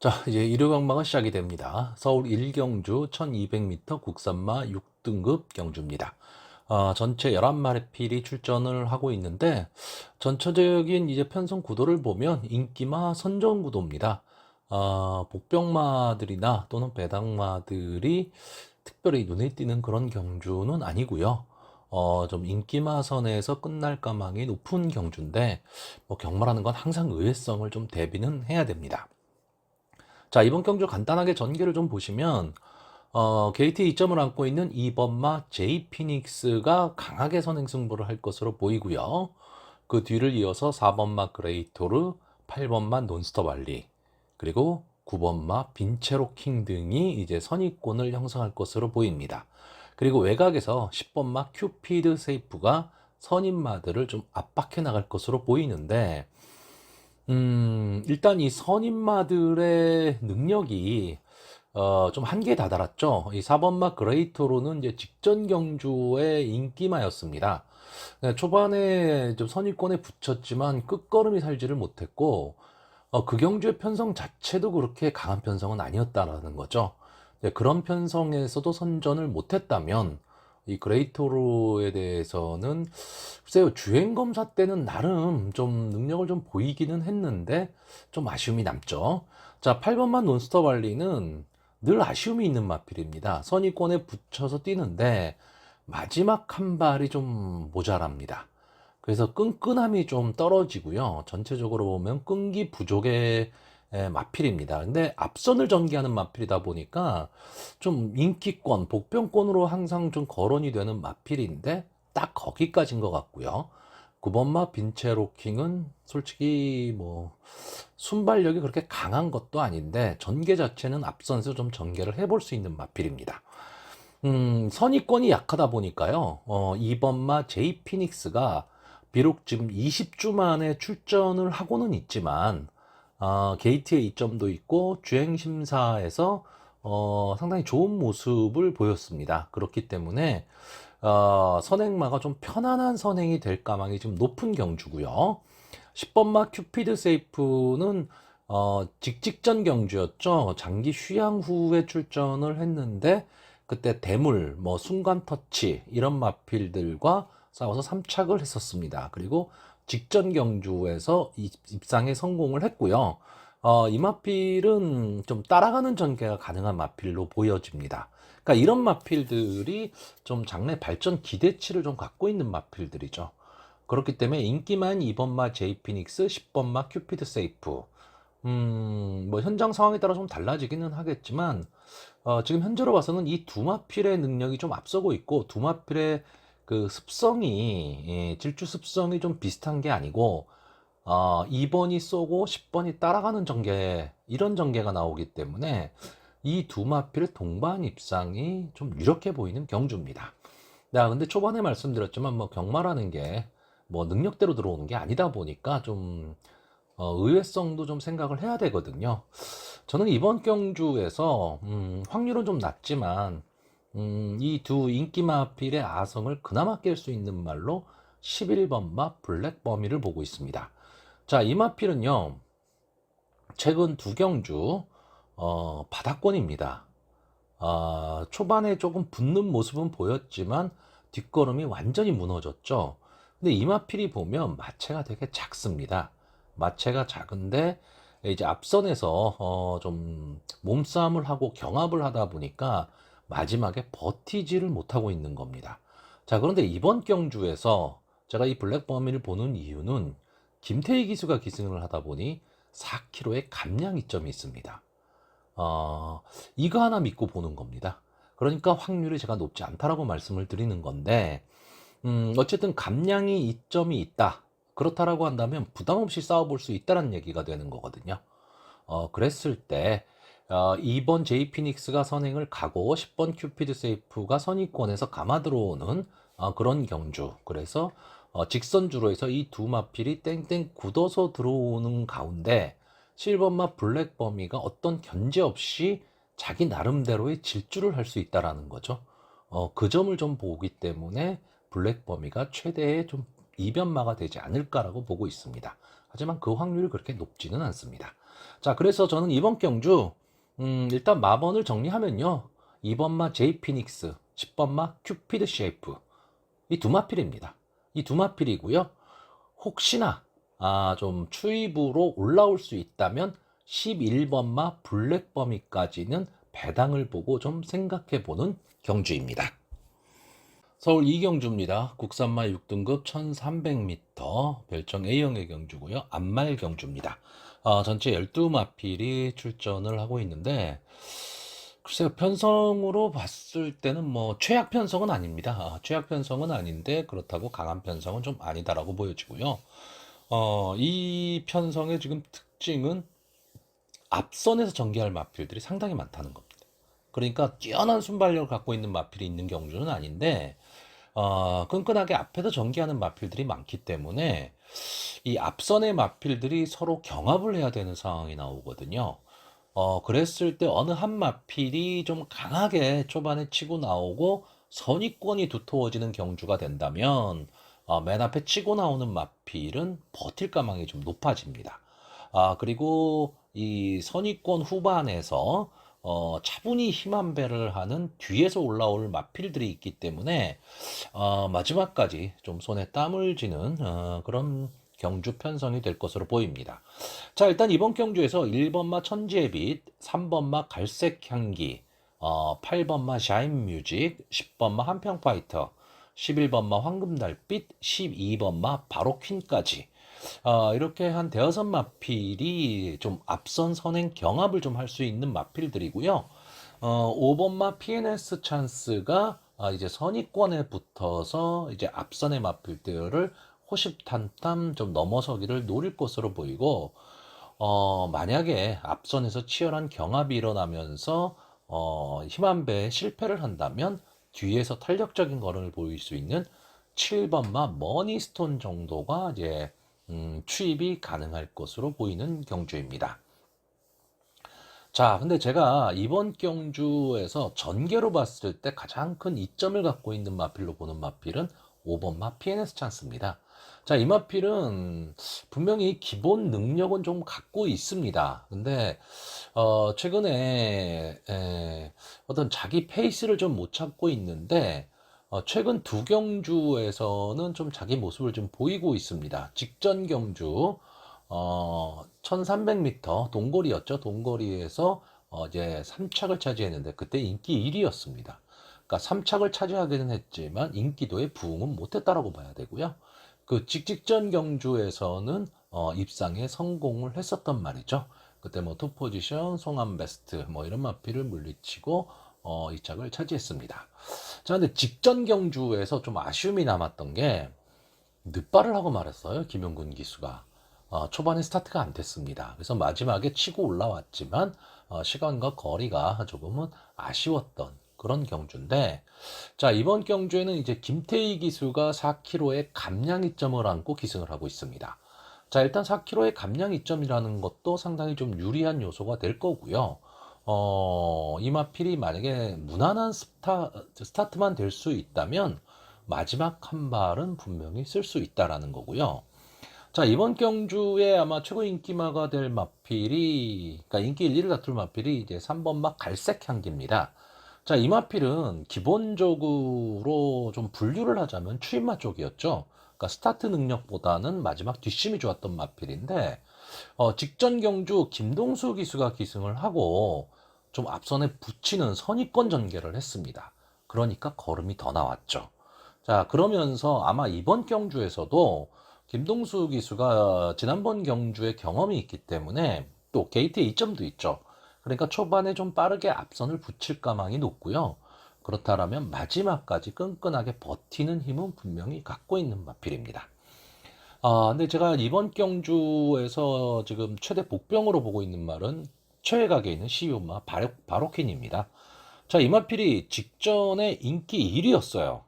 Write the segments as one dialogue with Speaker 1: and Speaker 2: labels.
Speaker 1: 자, 이제 일요 경마가 시작이 됩니다. 서울 1경주 1200m 국산마 6등급 경주입니다. 전체 11마리 필이 출전을 하고 있는데, 전체적인 이제 편성 구도를 보면 인기마 선정 구도입니다. 복병마들이나 또는 배당마들이 특별히 눈에 띄는 그런 경주는 아니고요. 좀 인기마 선에서 끝날 가망이 높은 경주인데, 뭐 경마라는 건 항상 의외성을 좀 대비는 해야 됩니다. 자, 이번 경주 간단하게 전개를 좀 보시면 게이트 2점을 안고 있는 2번마 제이피닉스가 강하게 선행승부를 할 것으로 보이고요. 그 뒤를 이어서 4번마 그레이토르, 8번마 논스톱 알리, 그리고 9번마 빈체로킹 등이 이제 선입권을 형성할 것으로 보입니다. 그리고 외곽에서 10번마 큐피드 세이프가 선임마들을 좀 압박해 나갈 것으로 보이는데, 일단 이 선임마들의 능력이 좀 한계에 다다랐죠. 이 4번마 그레이토로는 이제 직전 경주의 인기마였습니다. 초반에 좀 선입권에 붙였지만 끝걸음이 살지를 못했고, 그 경주의 편성 자체도 그렇게 강한 편성은 아니었다라는 거죠. 그런 편성에서도 선전을 못했다면 이 그레이토로에 대해서는 글쎄요, 주행 검사 때는 나름 좀 능력을 좀 보이기는 했는데 좀 아쉬움이 남죠. 자, 8번만 논스톱 알리는 늘 아쉬움이 있는 마필입니다. 선입권에 붙여서 뛰는데 마지막 한 발이 좀 모자랍니다. 그래서 끈끈함이 좀 떨어지고요. 전체적으로 보면 끈기 부족의 마필입니다. 근데 앞선을 전개하는 마필이다 보니까 좀 인기권, 복병권으로 항상 좀 거론이 되는 마필인데 딱 거기까지인 것 같고요. 9번마 빈체로킹은 솔직히 뭐 순발력이 그렇게 강한 것도 아닌데 전개 자체는 앞선에서 좀 전개를 해볼 수 있는 마필입니다. 선입권이 약하다 보니까요. 2번마 제이 피닉스가 비록 지금 20주 만에 출전을 하고는 있지만 게이트의 이점도 있고 주행 심사에서 상당히 좋은 모습을 보였습니다. 그렇기 때문에 선행마가 좀 편안한 선행이 될 가망이 좀 높은 경주고요. 10번마 큐피드 세이프는 직직전 경주였죠. 장기 휴양 후에 출전을 했는데 그때 대물, 뭐 순간 터치 이런 마필들과 싸워서 3착을 했었습니다. 그리고 직전 경주에서 입상에 성공을 했고요. 이 마필은 좀 따라가는 전개가 가능한 마필로 보여집니다. 그러니까 이런 마필들이 좀 장래 발전 기대치를 좀 갖고 있는 마필들이죠. 그렇기 때문에 인기만 2번마 제이피닉스, 10번마 큐피드 세이프. 뭐 현장 상황에 따라 좀 달라지기는 하겠지만 지금 현재로 봐서는 이 두 마필의 능력이 좀 앞서고 있고 두 마필의 그 습성이 질주 습성이 좀 비슷한 게 아니고 2번이 쏘고 10번이 따라가는 전개 이런 전개가 나오기 때문에 이 두 마필의 동반 입상이 좀 유력해 보이는 경주입니다. 근데 초반에 말씀드렸지만 뭐 경마라는 게 뭐 능력대로 들어오는 게 아니다 보니까 좀 의외성도 좀 생각을 해야 되거든요. 저는 이번 경주에서 확률은 좀 낮지만 이 두 인기마필의 아성을 그나마 깰 수 있는 말로 11번마 블랙버미를 보고 있습니다. 자, 이 마필은요 최근 두 경주 바닥권입니다. 초반에 조금 붙는 모습은 보였지만 뒷걸음이 완전히 무너졌죠. 근데 이마필이 보면 마체가 되게 작습니다. 마체가 작은데 이제 앞선에서 좀 몸싸움을 하고 경합을 하다 보니까 마지막에 버티지를 못하고 있는 겁니다. 자, 그런데 이번 경주에서 제가 이 블랙버미를 보는 이유는 김태희 기수가 기승을 하다 보니 4kg의 감량 이점이 있습니다. 이거 하나 믿고 보는 겁니다. 그러니까 확률이 제가 높지 않다라고 말씀을 드리는 건데, 어쨌든 감량이 이점이 있다. 그렇다라고 한다면 부담 없이 싸워볼 수 있다는 얘기가 되는 거거든요. 그랬을 때, 2번 제이피닉스가 선행을 가고 10번 큐피드 세이프가 선의권에서 감아 들어오는 그런 경주. 그래서 직선주로 해서 이 두 마필이 땡땡 굳어서 들어오는 가운데 실버마 블랙버미가 어떤 견제 없이 자기 나름대로의 질주를 할 수 있다라는 거죠. 그 점을 좀 보기 때문에 블랙버미가 최대의 좀 이변마가 되지 않을까라고 보고 있습니다. 하지만 그 확률이 그렇게 높지는 않습니다. 자, 그래서 저는 이번 경주, 일단 마번을 정리하면요. 2번마 제이피닉스, 10번마 큐피드 쉐이프. 이 두 마필입니다. 이 두 마필이고요. 혹시나, 좀 추입으로 올라올 수 있다면 11번마 블랙버미까지는 배당을 보고 좀 생각해 보는 경주입니다. 서울 이경주입니다. 국산마 6등급 1300m 별정 A형의 경주고요. 암말 경주입니다. 전체 12마필이 출전을 하고 있는데 글쎄요, 편성으로 봤을 때는 뭐 최악 편성은 아닙니다. 최악 편성은 아닌데 그렇다고 강한 편성은 좀 아니다라고 보여지고요. 이 편성의 지금 특징은 앞선에서 전개할 마필들이 상당히 많다는 겁니다. 그러니까 뛰어난 순발력을 갖고 있는 마필이 있는 경주는 아닌데 끈끈하게 앞에서 전개하는 마필들이 많기 때문에 이 앞선의 마필들이 서로 경합을 해야 되는 상황이 나오거든요. 그랬을 때 어느 한 마필이 좀 강하게 초반에 치고 나오고 선입권이 두터워지는 경주가 된다면 맨 앞에 치고 나오는 마필은 버틸 가망이 좀 높아집니다. 그리고 이 선입권 후반에서 차분히 힘 한 배를 하는 뒤에서 올라올 마필들이 있기 때문에 마지막까지 좀 손에 땀을 쥐는 그런 경주 편성이 될 것으로 보입니다. 자, 일단 이번 경주에서 1번마 천지의 빛, 3번마 갈색 향기, 8번마 샤인 뮤직, 10번마 한평파이터, 11번마 황금달빛, 12번마 바로퀸까지 이렇게 한 대여섯 마필이 좀 앞선 선행 경합을 좀 할 수 있는 마필들이고요. 5번마 PNS 찬스가 이제 선입권에 붙어서 이제 앞선의 마필들을 호시탐탐 좀 넘어서기를 노릴 것으로 보이고, 만약에 앞선에서 치열한 경합이 일어나면서 힘한 배에 실패를 한다면 뒤에서 탄력적인 걸음을 보일 수 있는 7번마 머니스톤 정도가 이제 추입이 가능할 것으로 보이는 경주입니다. 자, 근데 제가 이번 경주에서 전개로 봤을 때 가장 큰 이점을 갖고 있는 마필로 보는 마필은 5번마 PNS 찬스입니다. 자, 이 마필은 분명히 기본 능력은 좀 갖고 있습니다. 근데 최근에 어떤 자기 페이스를 좀 못 찾고 있는데 최근 두 경주에서는 좀 자기 모습을 좀 보이고 있습니다. 직전 경주 1300m 동거리였죠. 동거리에서 이제 3착을 차지했는데 그때 인기 1위였습니다. 그러니까 3착을 차지하기는 했지만 인기도에 부응은 못했다라고 봐야 되고요. 그 직전 경주에서는 입상에 성공을 했었단 말이죠. 그때 뭐 투포지션, 송암 베스트 뭐 이런 마필을 물리치고 2착을 차지했습니다. 자, 근데 직전 경주에서 좀 아쉬움이 남았던 게 늦발을 하고 말았어요. 김용근 기수가. 초반에 스타트가 안 됐습니다. 그래서 마지막에 치고 올라왔지만 시간과 거리가 조금은 아쉬웠던 그런 경주인데, 자, 이번 경주에는 이제 김태희 기수가 4km의 감량 이점을 안고 기승을 하고 있습니다. 자, 일단 4km의 감량 이점이라는 것도 상당히 좀 유리한 요소가 될 거고요. 이마필이 만약에 무난한 스타트만 될 수 있다면 마지막 한 발은 분명히 쓸 수 있다라는 거고요. 자, 이번 경주에 아마 최고 인기마가 될 마필이, 그러니까 인기 1, 2를 다툴 마필이 이제 3번마 갈색 향기입니다. 자, 이 마필은 기본적으로 좀 분류를 하자면 추임마 쪽이었죠. 그러니까 스타트 능력보다는 마지막 뒷심이 좋았던 마필인데, 직전 경주 김동수 기수가 기승을 하고 좀 앞선에 붙이는 선입권 전개를 했습니다. 그러니까 걸음이 더 나왔죠. 자, 그러면서 아마 이번 경주에서도 김동수 기수가 지난번 경주에 경험이 있기 때문에 또 게이트에 이점도 있죠. 그러니까 초반에 좀 빠르게 앞선을 붙일 가망이 높고요. 그렇다면 마지막까지 끈끈하게 버티는 힘은 분명히 갖고 있는 마필입니다. 근데 제가 이번 경주에서 지금 최대 복병으로 보고 있는 말은 최애각에 있는 시우마 바로킨입니다. 자, 이 마필이 직전에 인기 1위였어요.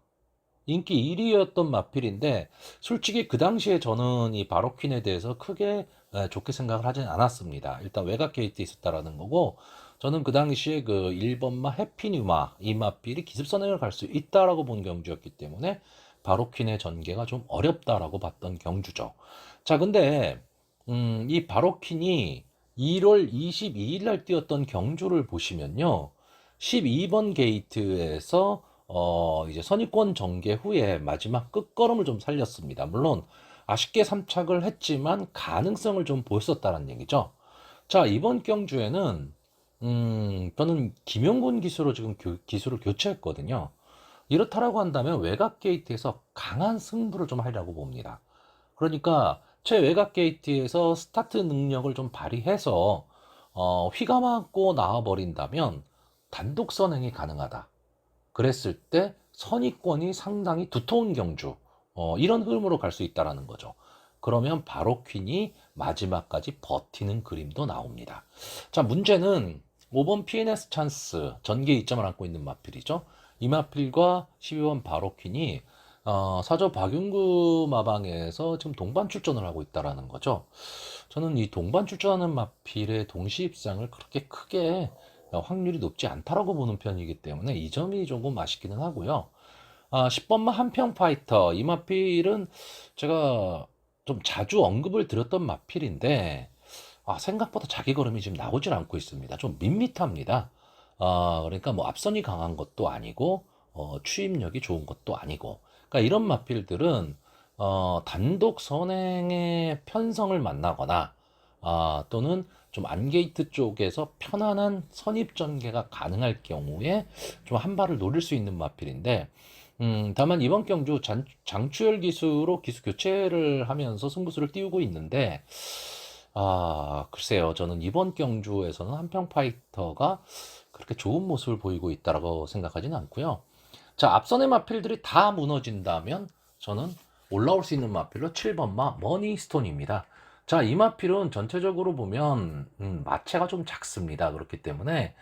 Speaker 1: 인기 1위였던 마필인데 솔직히 그 당시에 저는 이 바로퀸에 대해서 크게 좋게 생각을 하진 않았습니다. 일단 외곽 게이트에 있었다라는 거고, 저는 그 당시에 그 1번마 해피뉴마 이 마필이 기습선행을 갈 수 있다라고 본 경주였기 때문에 바로퀸의 전개가 좀 어렵다라고 봤던 경주죠. 자, 근데 이 바로퀸이 1월 22일 날 뛰었던 경주를 보시면요. 12번 게이트에서 이제 선입권 전개 후에 마지막 끝걸음을 좀 살렸습니다. 물론 아쉽게 삼착을 했지만 가능성을 좀 보였었다는 얘기죠. 자, 이번 경주에는 저는 김영곤 기수로 지금 기수를 교체했거든요. 이렇다라고 한다면 외곽 게이트에서 강한 승부를 좀 하려고 봅니다. 그러니까 최외곽 게이트에서 스타트 능력을 좀 발휘해서 휘감아고 나와버린다면 단독 선행이 가능하다. 그랬을 때 선의권이 상당히 두터운 경주, 이런 흐름으로 갈 수 있다라는 거죠. 그러면 바로 퀸이 마지막까지 버티는 그림도 나옵니다. 자, 문제는 5번 PNS 찬스 전개 2점을 안고 있는 마필이죠. 이 마필과 12번 바로 퀸이 사저 박윤구 마방에서 지금 동반 출전을 하고 있다라는 거죠. 저는 이 동반 출전하는 마필의 동시 입상을 그렇게 크게 확률이 높지 않다라고 보는 편이기 때문에 이 점이 조금 아쉽기는 하고요. 10번마 한평 파이터 이 마필은 제가 좀 자주 언급을 드렸던 마필인데 생각보다 자기 걸음이 지금 나오질 않고 있습니다. 좀 밋밋합니다. 그러니까 뭐 앞선이 강한 것도 아니고 추임력이 좋은 것도 아니고 그러니까 이런 마필들은 단독 선행의 편성을 만나거나 또는 좀 안게이트 쪽에서 편안한 선입 전개가 가능할 경우에 좀 한 발을 노릴 수 있는 마필인데 다만 이번 경주 장추열 기수로 기수 교체를 하면서 승부수를 띄우고 있는데 글쎄요. 저는 이번 경주에서는 한평 파이터가 그렇게 좋은 모습을 보이고 있다고 생각하지는 않고요. 자, 앞선의 마필들이 다 무너진다면 저는 올라올 수 있는 마필로 7번마 머니스톤입니다. 자, 이 마필은 전체적으로 보면 마체가 좀 작습니다. 그렇기 때문에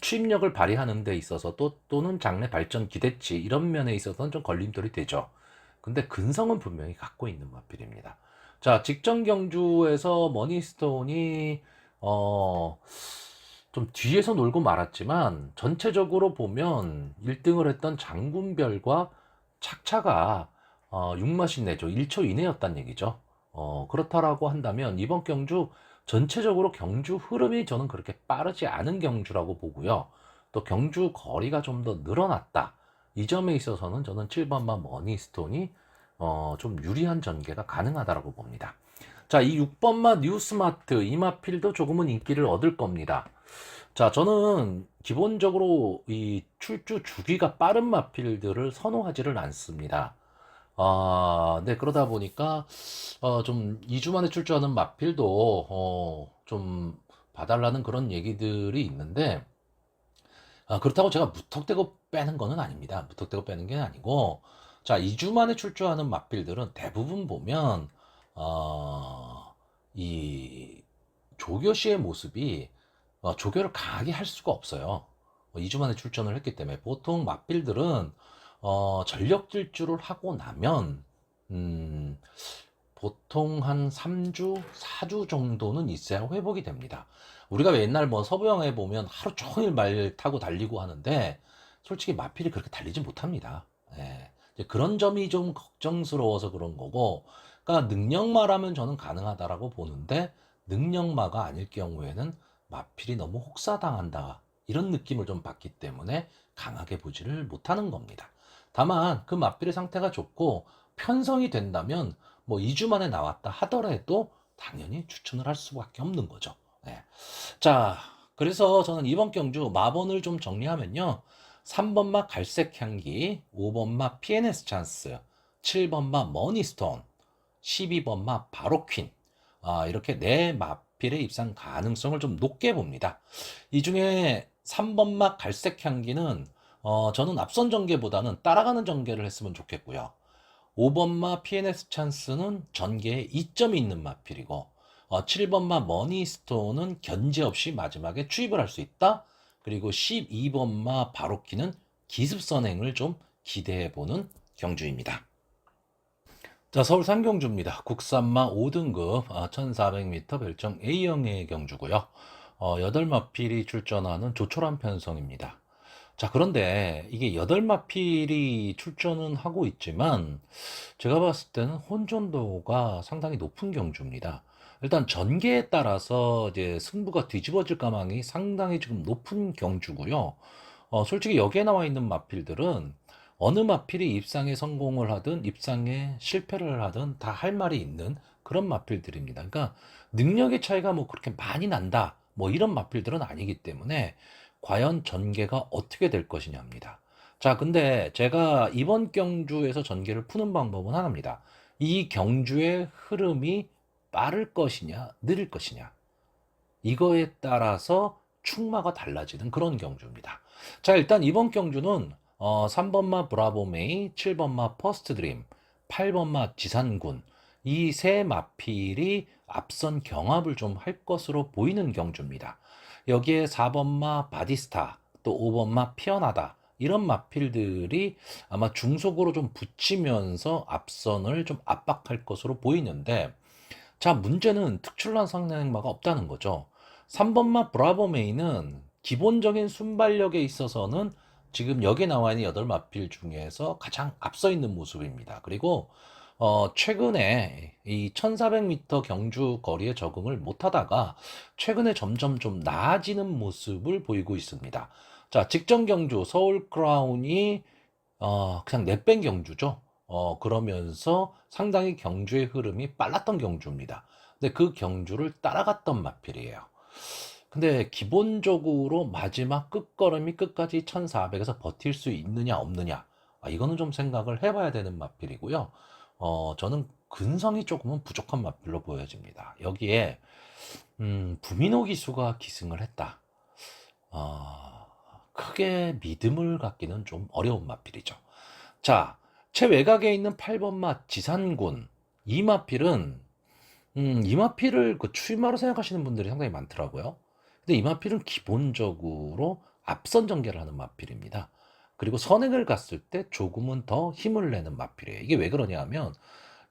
Speaker 1: 추임력을 발휘하는 데 있어서 또는 장래 발전 기대치 이런 면에 있어서는 좀 걸림돌이 되죠. 근데 근성은 분명히 갖고 있는 마필입니다. 자, 직전 경주에서 머니스톤이 좀 뒤에서 놀고 말았지만 전체적으로 보면 1등을 했던 장군별과 착차가 6마신 내죠. 1초 이내였단 얘기죠. 그렇다라고 한다면 이번 경주 전체적으로 경주 흐름이 저는 그렇게 빠르지 않은 경주라고 보고요. 또 경주 거리가 좀 더 늘어났다. 이 점에 있어서는 저는 7번만 머니스톤이 좀 유리한 전개가 가능하다고 봅니다. 자, 이 6번마 뉴스마트 이마필도 조금은 인기를 얻을 겁니다. 자, 저는 기본적으로 이 출주 주기가 빠른 마필들을 선호하지를 않습니다. 네, 그러다 보니까 좀 2주 만에 출주하는 마필도 좀 봐달라는 그런 얘기들이 있는데 그렇다고 제가 무턱대고 빼는 거는 아닙니다. 무턱대고 빼는 게 아니고 자, 2주 만에 출주하는 마필들은 대부분 보면 이 조교 씨의 모습이 조교를 강하게 할 수가 없어요. 2주 만에 출전을 했기 때문에 보통 맞빌들은 전력 질주를 하고 나면 보통 한 3주, 4주 정도는 있어야 회복이 됩니다. 우리가 왜 옛날 뭐 서부 영화에 보면 하루 종일 말 타고 달리고 하는데 솔직히 마필이 그렇게 달리지 못합니다. 예. 이제 그런 점이 좀 걱정스러워서 그런 거고, 그러니까 능력마라면 저는 가능하다라고 보는데 능력마가 아닐 경우에는 마필이 너무 혹사당한다 이런 느낌을 좀 받기 때문에 강하게 보지를 못하는 겁니다. 다만 그 마필의 상태가 좋고 편성이 된다면 뭐 2주 만에 나왔다 하더라도 당연히 추천을 할 수밖에 없는 거죠. 네. 자, 그래서 저는 이번 경주 마번을 좀 정리하면요. 3번마 갈색 향기, 5번마 PNS 찬스, 7번마 머니스톤, 12번마 바로퀸. 이렇게 네 마필의 입상 가능성을 좀 높게 봅니다. 이 중에 3번마 갈색 향기는 저는 앞선 전개보다는 따라가는 전개를 했으면 좋겠고요. 5번마 PNS 찬스는 전개에 이점이 있는 마필이고 7번마 머니스톤은 견제 없이 마지막에 추입을 할 수 있다. 그리고 12번마 바로키는 기습선행을 좀 기대해보는 경주입니다. 자, 서울 상경주입니다. 국산마 5등급 1400m 별정 A형의 경주고요. 8마필이 출전하는 조촐한 편성입니다. 자, 그런데 이게 8마필이 출전은 하고 있지만 제가 봤을 때는 혼전도가 상당히 높은 경주입니다. 일단 전개에 따라서 이제 승부가 뒤집어질 가망이 상당히 지금 높은 경주고요. 솔직히 여기에 나와 있는 마필들은 어느 마필이 입상에 성공을 하든 입상에 실패를 하든 다 할 말이 있는 그런 마필들입니다. 그러니까 능력의 차이가 뭐 그렇게 많이 난다. 뭐 이런 마필들은 아니기 때문에 과연 전개가 어떻게 될 것이냐입니다. 자, 근데 제가 이번 경주에서 전개를 푸는 방법은 하나입니다. 이 경주의 흐름이 빠를 것이냐, 느릴 것이냐. 이거에 따라서 충마가 달라지는 그런 경주입니다. 자, 일단 이번 경주는 3번마 브라보메이, 7번마 퍼스트 드림, 8번마 지산군 이 세 마필이 앞선 경합을 좀 할 것으로 보이는 경주입니다. 여기에 4번마 바디스타, 또 5번마 피어나다 이런 마필들이 아마 중속으로 좀 붙이면서 앞선을 좀 압박할 것으로 보이는데 자, 문제는 특출난 상대마가 없다는 거죠. 3번마 브라보메이는 기본적인 순발력에 있어서는 지금 여기 나와 있는 8마필 중에서 가장 앞서 있는 모습입니다. 그리고 최근에 이 1400m 경주 거리에 적응을 못하다가 최근에 점점 좀 나아지는 모습을 보이고 있습니다. 자, 직전 경주 서울 크라운이 그냥 내뺀 경주죠. 그러면서 상당히 경주의 흐름이 빨랐던 경주입니다. 근데 그 경주를 따라갔던 마필이에요. 근데 기본적으로 마지막 끝걸음이 끝까지 1400에서 버틸 수 있느냐 없느냐 이거는 좀 생각을 해봐야 되는 마필이고요. 저는 근성이 조금은 부족한 마필로 보여집니다. 여기에 부민호 기수가 기승을 했다. 크게 믿음을 갖기는 좀 어려운 마필이죠. 자, 최외곽에 있는 8번마 지산군. 이 마필은, 이 마필을 그 추임마로 생각하시는 분들이 상당히 많더라고요. 근데 이 마필은 기본적으로 앞선 전개를 하는 마필입니다. 그리고 선행을 갔을 때 조금은 더 힘을 내는 마필이에요. 이게 왜 그러냐 하면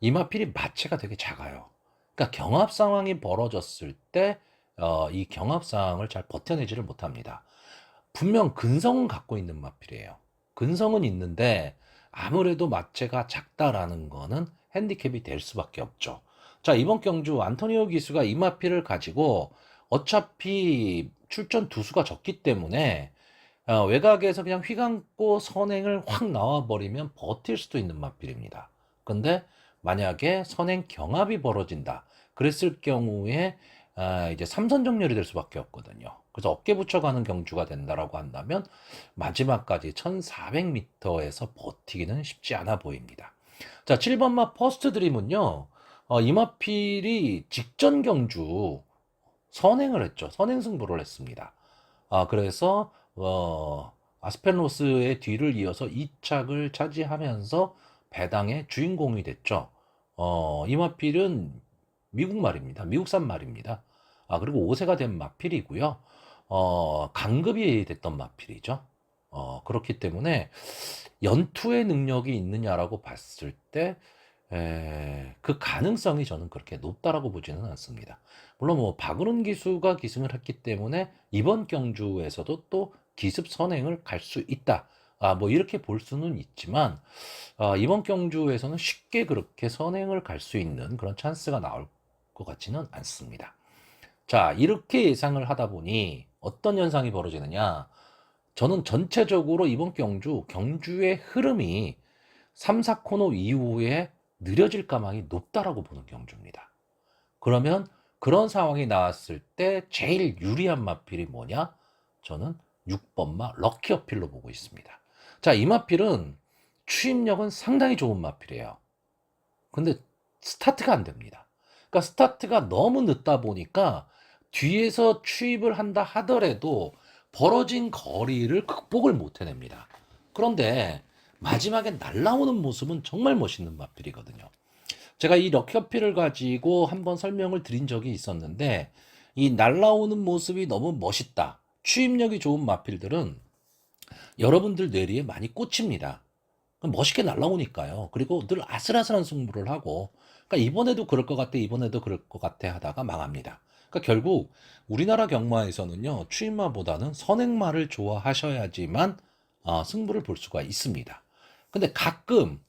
Speaker 1: 이 마필이 마체가 되게 작아요. 그러니까 경합 상황이 벌어졌을 때, 이 경합 상황을 잘 버텨내지를 못합니다. 분명 근성은 갖고 있는 마필이에요. 근성은 있는데 아무래도 마체가 작다라는 거는 핸디캡이 될 수밖에 없죠. 자, 이번 경주 안토니오 기수가 이 마필을 가지고 어차피 출전 두수가 적기 때문에 외곽에서 그냥 휘감고 선행을 확 나와버리면 버틸 수도 있는 마필입니다. 근데 만약에 선행 경합이 벌어진다. 그랬을 경우에 이제 삼선 정렬이 될 수밖에 없거든요. 그래서 어깨 붙여가는 경주가 된다라고 한다면 마지막까지 1400m에서 버티기는 쉽지 않아 보입니다. 자, 7번마 퍼스트 드림은요. 이마필이 직전 경주 선행을 했죠. 선행 승부를 했습니다. 그래서 아스펜로스의 뒤를 이어서 2착을 차지하면서 배당의 주인공이 됐죠. 이마필은 미국 말입니다. 미국산 말입니다. 그리고 5세가 된 마필이고요. 강급이 됐던 마필이죠. 그렇기 때문에 연투의 능력이 있느냐라고 봤을 때, 그 가능성이 저는 그렇게 높다라고 보지는 않습니다. 물론 뭐 박은훈 기수가 기승을 했기 때문에 이번 경주에서도 또 기습 선행을 갈 수 있다. 뭐 이렇게 볼 수는 있지만 이번 경주에서는 쉽게 그렇게 선행을 갈 수 있는 그런 찬스가 나올 것 같지는 않습니다. 자, 이렇게 예상을 하다 보니 어떤 현상이 벌어지느냐? 저는 전체적으로 이번 경주의 흐름이 3, 4코너 이후에 느려질 가망이 높다라고 보는 경주입니다. 그러면 그런 상황이 나왔을 때 제일 유리한 마필이 뭐냐? 저는 6번마 럭키 어필로 보고 있습니다. 자, 이 마필은 추임력은 상당히 좋은 마필이에요. 근데 스타트가 안 됩니다. 그러니까 스타트가 너무 늦다 보니까 뒤에서 추입을 한다 하더라도 벌어진 거리를 극복을 못 해냅니다. 그런데 마지막에 날라오는 모습은 정말 멋있는 마필이거든요. 제가 이 럭키어필을 가지고 한번 설명을 드린 적이 있었는데 이 날라오는 모습이 너무 멋있다. 추임력이 좋은 마필들은 여러분들 뇌리에 많이 꽂힙니다. 멋있게 날라오니까요. 그리고 늘 아슬아슬한 승부를 하고 그러니까 이번에도 그럴 것 같아 이번에도 그럴 것 같아 하다가 망합니다. 그러니까 결국 우리나라 경마에서는요. 추임마보다는 선행마를 좋아하셔야지만 승부를 볼 수가 있습니다. 근데 가끔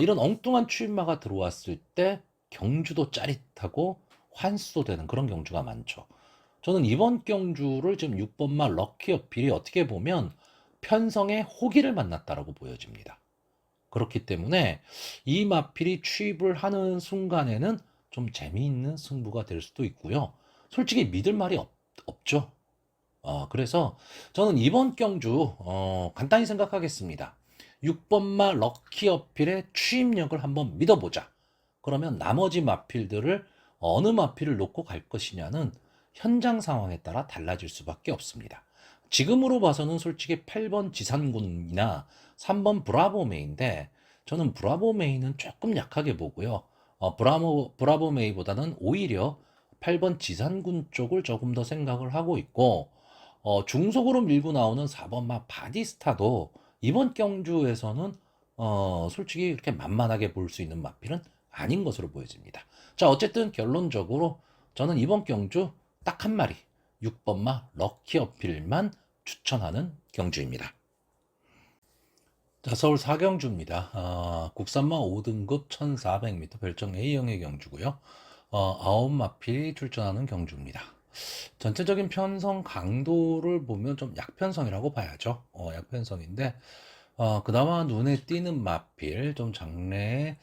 Speaker 1: 이런 엉뚱한 추임마가 들어왔을 때 경주도 짜릿하고 환수되는 그런 경주가 많죠. 저는 이번 경주를 지금 6번마 럭키 어필이 어떻게 보면 편성의 호기를 만났다라고 보여집니다. 그렇기 때문에 이 마필이 취입을 하는 순간에는 좀 재미있는 승부가 될 수도 있고요. 솔직히 믿을 말이 없죠. 그래서 저는 이번 경주 간단히 생각하겠습니다. 6번마 럭키 어필의 취입력을 한번 믿어보자. 그러면 나머지 마필들을 어느 마필을 놓고 갈 것이냐는 현장 상황에 따라 달라질 수밖에 없습니다. 지금으로 봐서는 솔직히 8번 지산군이나 3번 브라보 메인데 저는 브라보 메인은 조금 약하게 보고요. 브라보 메이보다는 오히려 8번 지산군 쪽을 조금 더 생각을 하고 있고 중속으로 밀고 나오는 4번 마 바디스타도 이번 경주에서는 솔직히 이렇게 만만하게 볼 수 있는 마필은 아닌 것으로 보여집니다. 자, 어쨌든 결론적으로 저는 이번 경주 딱 한 마리 6번마 럭키 어필만 추천하는 경주입니다. 자, 서울 사경주입니다. 국산마 5등급 1400m 별정 A형의 경주고요. 9마필이 출전하는 경주입니다. 전체적인 편성 강도를 보면 좀 약편성이라고 봐야죠. 약편성인데 그나마 눈에 띄는 마필, 좀 장래에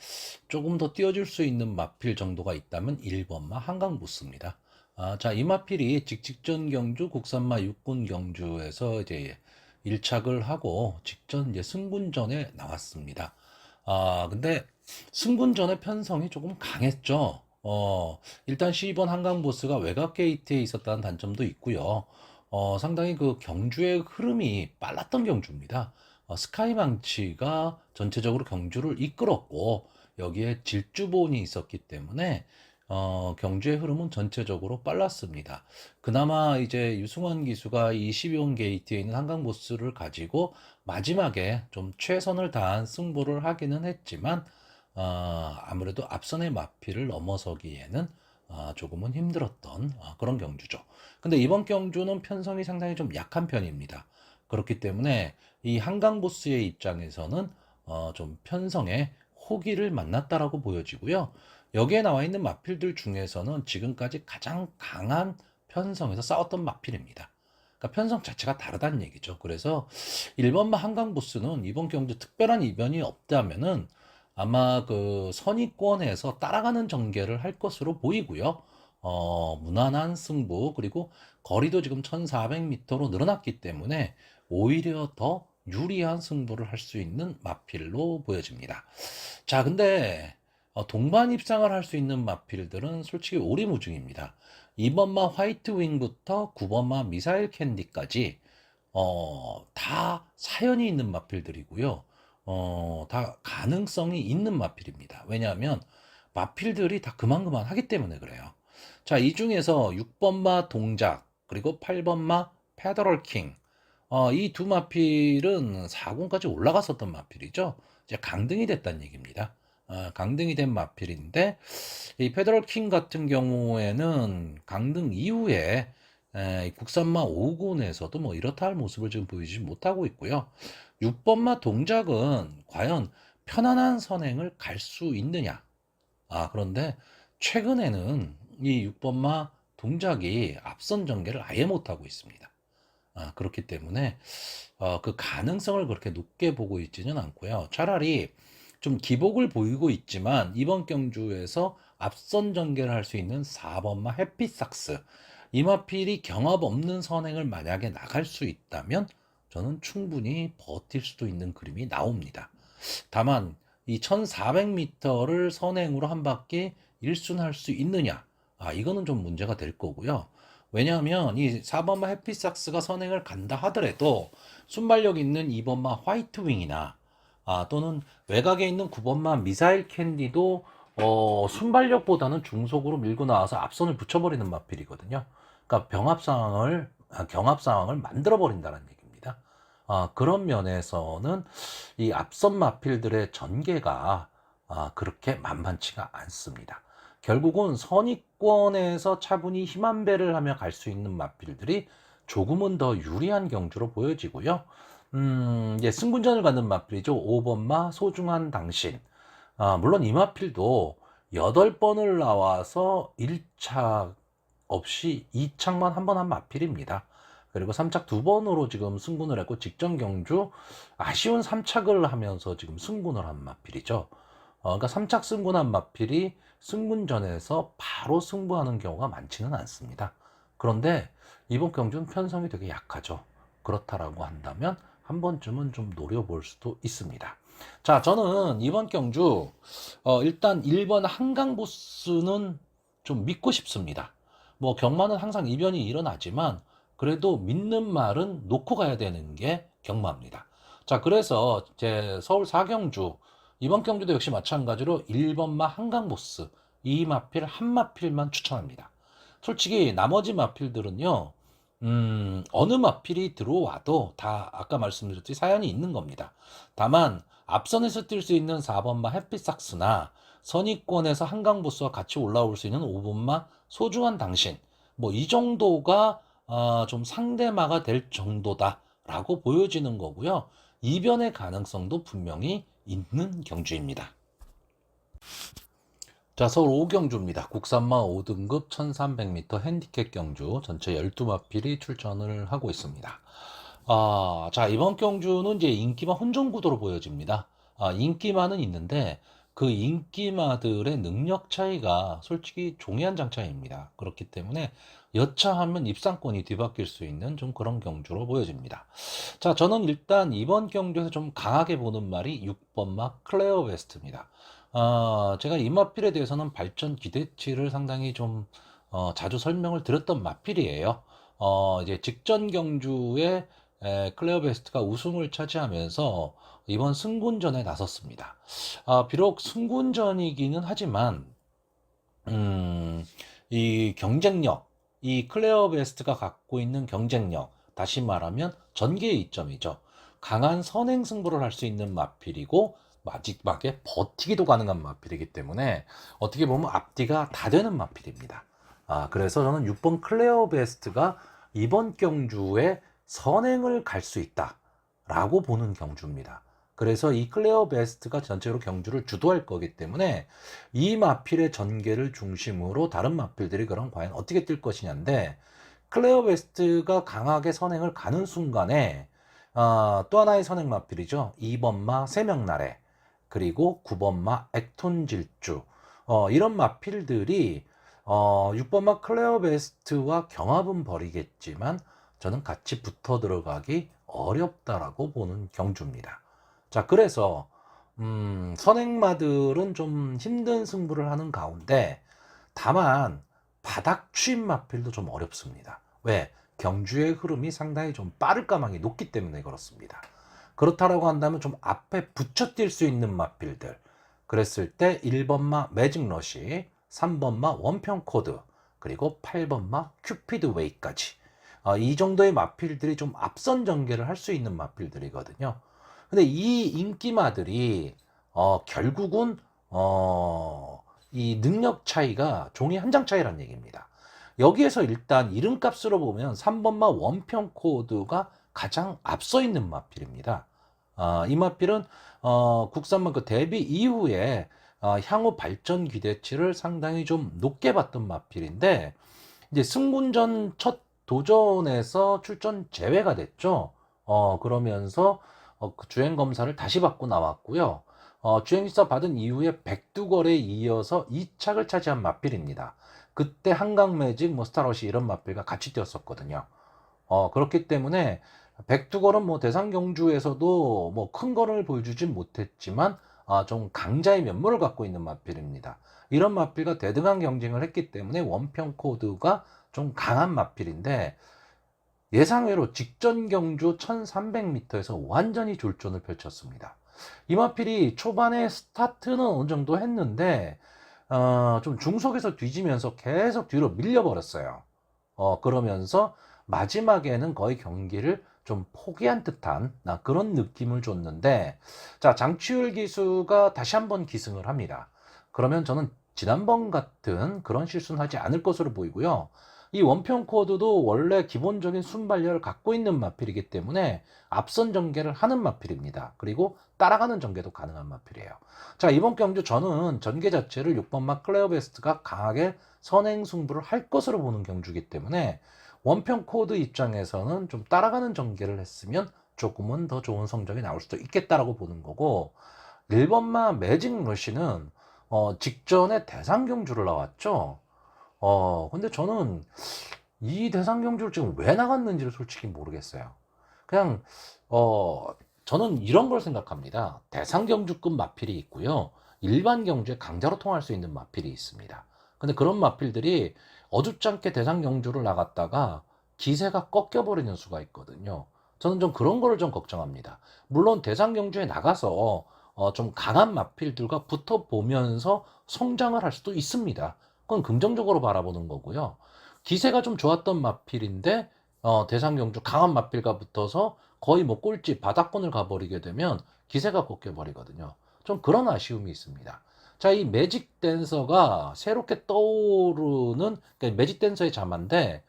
Speaker 1: 조금 더 띄워줄 수 있는 마필 정도가 있다면 1번마 한강부스입니다. 자, 이 마필이 직전 경주 국산마 6군 경주에서 이제 일착을 하고 직전 이제 승군전에 나왔습니다. 근데 승군전의 편성이 조금 강했죠. 일단 12번 한강보스가 외곽 게이트에 있었다는 단점도 있고요. 상당히 그 경주의 흐름이 빨랐던 경주입니다. 스카이망치가 전체적으로 경주를 이끌었고 여기에 질주본이 있었기 때문에 경주의 흐름은 전체적으로 빨랐습니다. 그나마 이제 유승환 기수가 이 12번 게이트에 있는 한강보스를 가지고 마지막에 좀 최선을 다한 승부를 하기는 했지만 아무래도 앞선의 마필을 넘어서기에는 조금은 힘들었던 그런 경주죠. 근데 이번 경주는 편성이 상당히 좀 약한 편입니다. 그렇기 때문에 이 한강보스의 입장에서는 좀 편성에 호기를 만났다라고 보여지고요. 여기에 나와 있는 마필들 중에서는 지금까지 가장 강한 편성에서 싸웠던 마필입니다. 그러니까 편성 자체가 다르다는 얘기죠. 그래서 1번마 한강보스는 이번 경주 특별한 이변이 없다면은 아마 그 선의권에서 따라가는 전개를 할 것으로 보이고요. 무난한 승부, 그리고 거리도 지금 1400m로 늘어났기 때문에 오히려 더 유리한 승부를 할 수 있는 마필로 보여집니다. 자, 근데 동반 입상을 할 수 있는 마필들은 솔직히 오리무중입니다. 2번마 화이트윙부터 9번마 미사일 캔디까지 다 사연이 있는 마필들이고요. 다 가능성이 있는 마필입니다. 왜냐하면 마필들이 다 그만그만 하기 때문에 그래요. 자, 이 중에서 6번마 동작, 그리고 8번마 페더럴 킹, 이 두 마필은 4군까지 올라갔었던 마필이죠. 이제 강등이 됐다는 얘기입니다. 강등이 된 마필인데 이 페더럴 킹 같은 경우에는 강등 이후에 국산마 5군에서도 뭐 이렇다 할 모습을 지금 보이지 못하고 있고요. 6번마 동작은 과연 편안한 선행을 갈 수 있느냐? 그런데 최근에는 이 6번마 동작이 앞선 전개를 아예 못하고 있습니다. 그렇기 때문에 그 가능성을 그렇게 높게 보고 있지는 않고요. 차라리 좀 기복을 보이고 있지만 이번 경주에서 앞선 전개를 할 수 있는 4번마 해피삭스, 이 마필이 경합 없는 선행을 만약에 나갈 수 있다면 저는 충분히 버틸 수도 있는 그림이 나옵니다. 다만 이 1400m를 선행으로 한 바퀴 일순할 수 있느냐, 이거는 좀 문제가 될 거고요. 왜냐하면 이 4번마 해피삭스가 선행을 간다 하더라도 순발력 있는 2번마 화이트윙이나 또는 외곽에 있는 9번마 미사일 캔디도 순발력보다는 중속으로 밀고 나와서 앞선을 붙여버리는 마필이거든요. 그러니까 경합 상황을 만들어 버린다는 얘기입니다. 그런 면에서는 이 앞선 마필들의 전개가 그렇게 만만치가 않습니다. 결국은 선의권에서 차분히 힘 한 배를 하며 갈 수 있는 마필들이 조금은 더 유리한 경주로 보여지고요. 이제 승군전을 갖는 마필이죠. 5번마 소중한 당신. 물론 이 마필도 8번을 나와서 1착 없이 2착만 한 번 한 마필입니다. 그리고 3착 2번으로 지금 승군을 했고, 직전 경주 아쉬운 3착을 하면서 지금 승군을 한 마필이죠. 그러니까 3착 승군한 마필이 승군전에서 바로 승부하는 경우가 많지는 않습니다. 그런데 이번 경주는 편성이 되게 약하죠. 그렇다라고 한다면 한 번쯤은 좀 노려볼 수도 있습니다. 자, 저는 이번 경주 일단 1번 한강보스는 좀 믿고 싶습니다. 뭐 경마는 항상 이변이 일어나지만 그래도 믿는 말은 놓고 가야 되는 게 경마입니다. 자, 그래서 제 서울 4경주 이번 경주도 역시 마찬가지로 1번마 한강보스 이 마필 한 마필만 추천합니다. 솔직히 나머지 마필들은요, 어느 마필이 들어와도 다 아까 말씀드렸듯이 사연이 있는 겁니다. 다만 앞선에서 뛸 수 있는 4번마 햇빛삭스나 선의권에서 한강보스와 같이 올라올 수 있는 5번마 소중한 당신, 뭐 이 정도가 좀 상대마가 될 정도다라고 보여지는 거고요. 이변의 가능성도 분명히 있는 경주입니다. 자, 서울 5경주입니다. 국산마 5등급 1300m 핸디캡 경주 전체 12마필이 출전을 하고 있습니다. 자, 이번 경주는 이제 인기마 혼전 구도로 보여집니다. 인기마는 있는데 그 인기마들의 능력 차이가 솔직히 종이 한 장 차이입니다. 그렇기 때문에 여차하면 입상권이 뒤바뀔 수 있는 좀 그런 경주로 보여집니다. 자, 저는 일단 이번 경주에서 좀 강하게 보는 말이 6번마 클레어 웨스트입니다. 제가 이 마필에 대해서는 발전 기대치를 상당히 좀 자주 설명을 드렸던 마필이에요. 이제 직전 경주에 클레어 베스트가 우승을 차지하면서 이번 승군전에 나섰습니다. 비록 승군전이기는 하지만 이 경쟁력, 이 클레어 베스트가 갖고 있는 경쟁력, 다시 말하면 전개의 이점이죠. 강한 선행 승부를 할 수 있는 마필이고 마지막에 버티기도 가능한 마필이기 때문에 어떻게 보면 앞뒤가 다 되는 마필입니다. 그래서 저는 6번 클레어 베스트가 이번 경주에 선행을 갈 수 있다라고 보는 경주입니다. 그래서 이 클레어 베스트가 전체로 경주를 주도할 거기 때문에 이 마필의 전개를 중심으로 다른 마필들이 그럼 과연 어떻게 뛸 것이냐인데, 클레어 베스트가 강하게 선행을 가는 순간에 또 하나의 선행 마필이죠. 2번마 세명나래, 그리고 9번마 액톤 질주, 이런 마필들이 6번마 클레어 베스트와 경합은 벌이겠지만 저는 같이 붙어 들어가기 어렵다라고 보는 경주입니다. 자, 그래서 선행마들은 좀 힘든 승부를 하는 가운데 다만 바닥 추임 마필도 좀 어렵습니다. 왜? 경주의 흐름이 상당히 좀 빠를 가망이 높기 때문에 그렇습니다. 그렇다라고 한다면 좀 앞에 붙여 뛸 수 있는 마필들, 그랬을 때 1번마 매직러시, 3번마 원평코드, 그리고 8번마 큐피드 웨이까지 이 정도의 마필들이 좀 앞선 전개를 할 수 있는 마필들이거든요. 근데 이 인기마들이 결국은 이 능력 차이가 종이 한 장 차이란 얘기입니다. 여기에서 일단 이름값으로 보면 3번마 원평 코드가 가장 앞서 있는 마필입니다. 이 마필은 국산마 그 데뷔 이후에 향후 발전 기대치를 상당히 좀 높게 봤던 마필인데 이제 승군전 첫 도전에서 출전 제외가 됐죠. 그러면서 그 주행 검사를 다시 받고 나왔고요. 주행기사 받은 이후에 백두걸에 이어서 2착을 차지한 마필입니다. 그때 한강매직, 뭐 스타러시 이런 마필과 같이 뛰었었거든요. 그렇기 때문에 백두걸은 뭐 대상 경주에서도 뭐 큰 거를 보여주진 못했지만 좀 강자의 면모를 갖고 있는 마필입니다. 이런 마필과 대등한 경쟁을 했기 때문에 원평 코드가 좀 강한 마필인데 예상외로 직전 경주 1300m에서 완전히 졸전을 펼쳤습니다. 이 마필이 초반에 스타트는 어느 정도 했는데 좀 중속에서 뒤지면서 계속 뒤로 밀려버렸어요. 그러면서 마지막에는 거의 경기를 좀 포기한 듯한 그런 느낌을 줬는데, 자, 장치율 기수가 다시 한번 기승을 합니다. 그러면 저는 지난번 같은 그런 실수는 하지 않을 것으로 보이고요. 이 원평 코드도 원래 기본적인 순발력을 갖고 있는 마필이기 때문에 앞선 전개를 하는 마필입니다. 그리고 따라가는 전개도 가능한 마필이에요. 자, 이번 경주 저는 전개 자체를 6번 마 클레어 베스트가 강하게 선행 승부를 할 것으로 보는 경주이기 때문에 원평 코드 입장에서는 좀 따라가는 전개를 했으면 조금은 더 좋은 성적이 나올 수도 있겠다라고 보는 거고, 1번마 매직 러시는 직전에 대상 경주를 나왔죠. 근데 저는 이 대상 경주를 지금 왜 나갔는지를 솔직히 모르겠어요. 그냥 저는 이런 걸 생각합니다. 대상 경주급 마필이 있고요. 일반 경주에 강자로 통할 수 있는 마필이 있습니다. 근데 그런 마필들이 어줍잖게 대상 경주를 나갔다가 기세가 꺾여버리는 수가 있거든요. 저는 좀 그런 거를 좀 걱정합니다. 물론 대상 경주에 나가서 좀 강한 마필들과 붙어보면서 성장을 할 수도 있습니다. 그건 긍정적으로 바라보는 거고요. 기세가 좀 좋았던 마필인데 대상 경주 강한 마필과 붙어서 거의 뭐 꼴찌 바닥권을 가버리게 되면 기세가 꺾여 버리거든요. 좀 그런 아쉬움이 있습니다. 자, 이 매직 댄서가 새롭게 떠오르는, 그러니까 매직 댄서의 자마인데,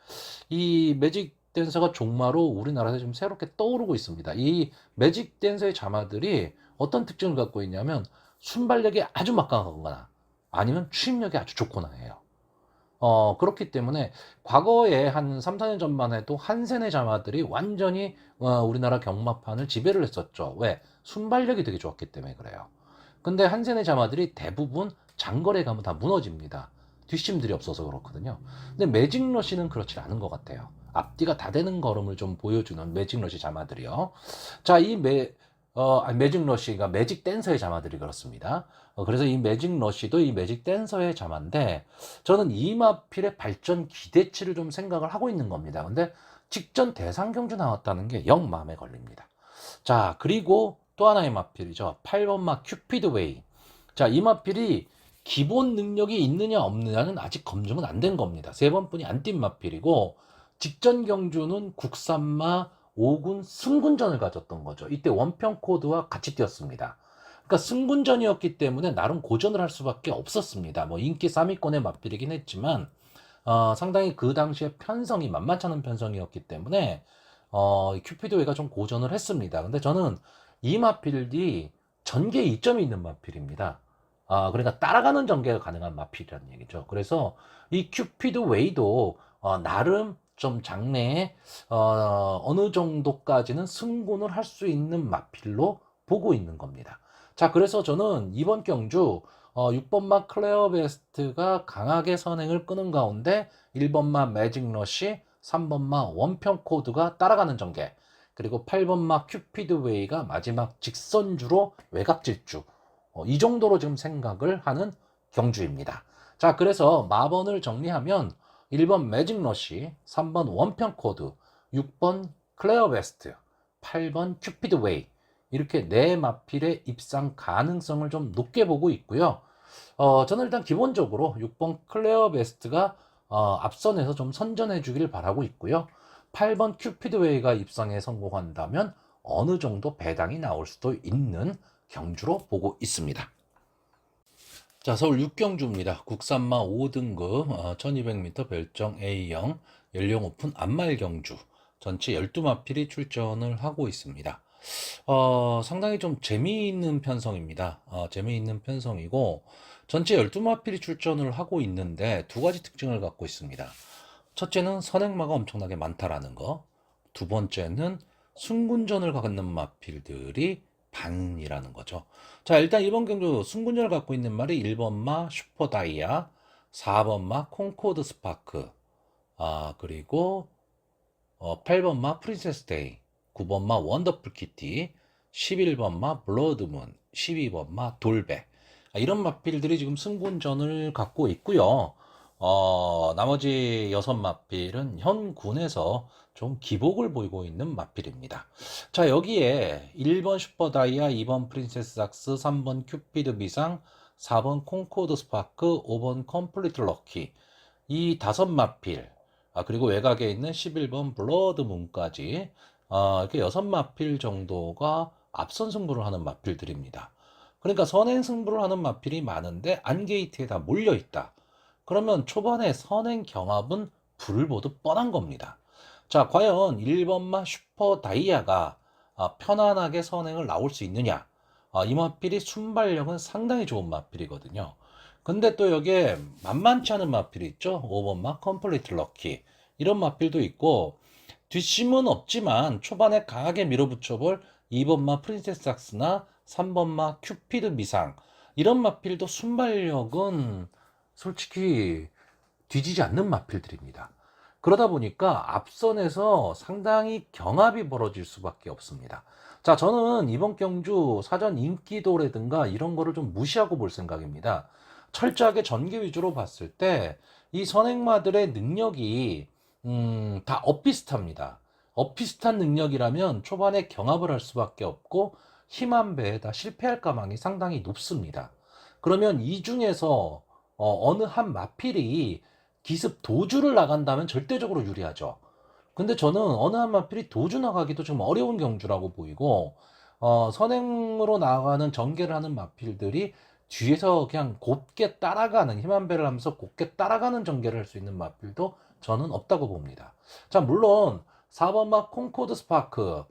Speaker 1: 이 매직 댄서가 종마로 우리나라에서 지금 새롭게 떠오르고 있습니다. 이 매직 댄서의 자마들이 어떤 특징을 갖고 있냐면 순발력이 아주 막강하거나 아니면 추임력이 아주 좋거나 해요. 그렇기 때문에 과거에 한 3, 4년 전만 해도 한세네 자마들이 완전히 우리나라 경마판을 지배를 했었죠. 왜? 순발력이 되게 좋았기 때문에 그래요. 근데 한세네 자마들이 대부분 장거리에 가면 다 무너집니다. 뒷심들이 없어서 그렇거든요. 근데 매직러시는 그렇지 않은 것 같아요. 앞뒤가 다 되는 걸음을 좀 보여주는 매직러시 자마들이요. 자, 매직러시가 매직 댄서의 자마들이 그렇습니다. 그래서 이 매직러시도 이 매직 댄서의 자마인데, 저는 이마필의 발전 기대치를 좀 생각을 하고 있는 겁니다. 근데 직전 대상 경주 나왔다는 게 영 마음에 걸립니다. 자, 그리고 또 하나의 마필이죠. 8번 마 큐피드 웨이. 자, 이 마필이 기본 능력이 있느냐 없느냐는 아직 검증은 안 된 겁니다. 세 번뿐이 안 뛴 마필이고, 직전 경주는 국산마 5군 승군전을 가졌던 거죠. 이때 원평 코드와 같이 뛰었습니다. 그러니까 승군전이었기 때문에 나름 고전을 할 수밖에 없었습니다. 뭐 인기 3위권의 마필이긴 했지만 상당히 그 당시에 편성이 만만치 않은 편성이었기 때문에 큐피드웨이가 좀 고전을 했습니다. 근데 저는 이 마필이 전개 이점이 있는 마필입니다. 그러니까 따라가는 전개가 가능한 마필이라는 얘기죠. 그래서 이 큐피드웨이도 나름 좀 장래에 어느 정도까지는 승군을 할 수 있는 마필로 보고 있는 겁니다. 자, 그래서 저는 이번 경주 6번마 클레어 베스트가 강하게 선행을 끄는 가운데 1번마 매직러시, 3번마 원평 코드가 따라가는 전개, 그리고 8번마 큐피드 웨이가 마지막 직선주로 외곽질주, 이 정도로 지금 생각을 하는 경주입니다. 자, 그래서 마번을 정리하면 1번 매직러시, 3번 원평 코드, 6번 클레어 베스트, 8번 큐피드 웨이, 이렇게 네 마필의 입상 가능성을 좀 높게 보고 있고요. 저는 일단 기본적으로 6번 클레어 베스트가 앞선에서 좀 선전해 주길 바라고 있고요. 8번 큐피드웨이가 입상에 성공한다면 어느 정도 배당이 나올 수도 있는 경주로 보고 있습니다. 자, 서울 6경주입니다. 국산마 5등급 1200m 별정 A형 연령 오픈 안말 경주 전체 12마필이 출전을 하고 있습니다. 상당히 좀 재미있는 편성입니다. 재미있는 편성이고, 전체 12마필이 출전을 하고 있는데 두 가지 특징을 갖고 있습니다. 첫째는 선행마가 엄청나게 많다라는 거. 두 번째는 승군전을 갖는 마필들이 반이라는 거죠. 자, 일단 이번 경주 승군전을 갖고 있는 말이 1번마 슈퍼다이아, 4번마 콩코드 스파크, 그리고 8번마 프린세스 데이, 9번마 원더풀 키티, 11번마 블러드문, 12번마 돌베. 이런 마필들이 지금 승군전을 갖고 있고요. 나머지 6마필은 현 군에서 좀 기복을 보이고 있는 마필입니다. 자, 여기에 1번 슈퍼다이아, 2번 프린세스 삭스, 3번 큐피드 비상, 4번 콩코드 스파크, 5번 컴플리트 럭키, 이 5마필, 그리고 외곽에 있는 11번 블러드문까지 이렇게 6마필 정도가 앞선 승부를 하는 마필들입니다. 그러니까 선행 승부를 하는 마필이 많은데 안게이트에 다 몰려있다. 그러면 초반에 선행 경합은 불을 보듯 뻔한 겁니다. 자, 과연 1번마 슈퍼 다이아가 편안하게 선행을 나올 수 있느냐? 이 마필이 순발력은 상당히 좋은 마필이거든요. 근데 또 여기에 만만치 않은 마필이 있죠. 5번마 컴플리트 럭키. 이런 마필도 있고, 뒷심은 없지만 초반에 강하게 밀어붙여볼 2번마 프린세스 삭스나 3번마 큐피드 미상. 이런 마필도 순발력은 솔직히 뒤지지 않는 마필들입니다. 그러다 보니까 앞선에서 상당히 경합이 벌어질 수밖에 없습니다. 자, 저는 이번 경주 사전 인기도라든가 이런 거를 좀 무시하고 볼 생각입니다. 철저하게 전개 위주로 봤을 때 이 선행마들의 능력이 다 엇비슷합니다. 엇비슷한 능력이라면 초반에 경합을 할 수밖에 없고 힘 한 배에 다 실패할 가망이 상당히 높습니다. 그러면 이 중에서 어느 한 마필이 기습 도주를 나간다면 절대적으로 유리하죠. 근데 저는 어느 한 마필이 도주 나가기도 좀 어려운 경주라고 보이고, 선행으로 나가는 전개를 하는 마필들이 뒤에서 그냥 곱게 따라가는, 힘 한 배를 하면서 곱게 따라가는 전개를 할 수 있는 마필도 저는 없다고 봅니다. 자, 물론 4번 마 콩코드 스파크,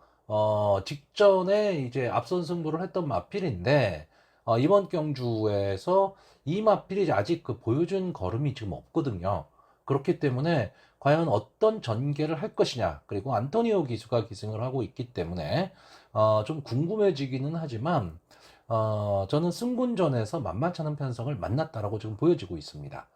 Speaker 1: 직전에 이제 앞선 승부를 했던 마필인데, 이번 경주에서 이 마필이 아직 그 보여준 걸음이 지금 없거든요. 그렇기 때문에 과연 어떤 전개를 할 것이냐, 그리고 안토니오 기수가 기승을 하고 있기 때문에 좀 궁금해지기는 하지만 저는 승군전에서 만만치 않은 편성을 만났다라고 지금 보여지고 있습니다.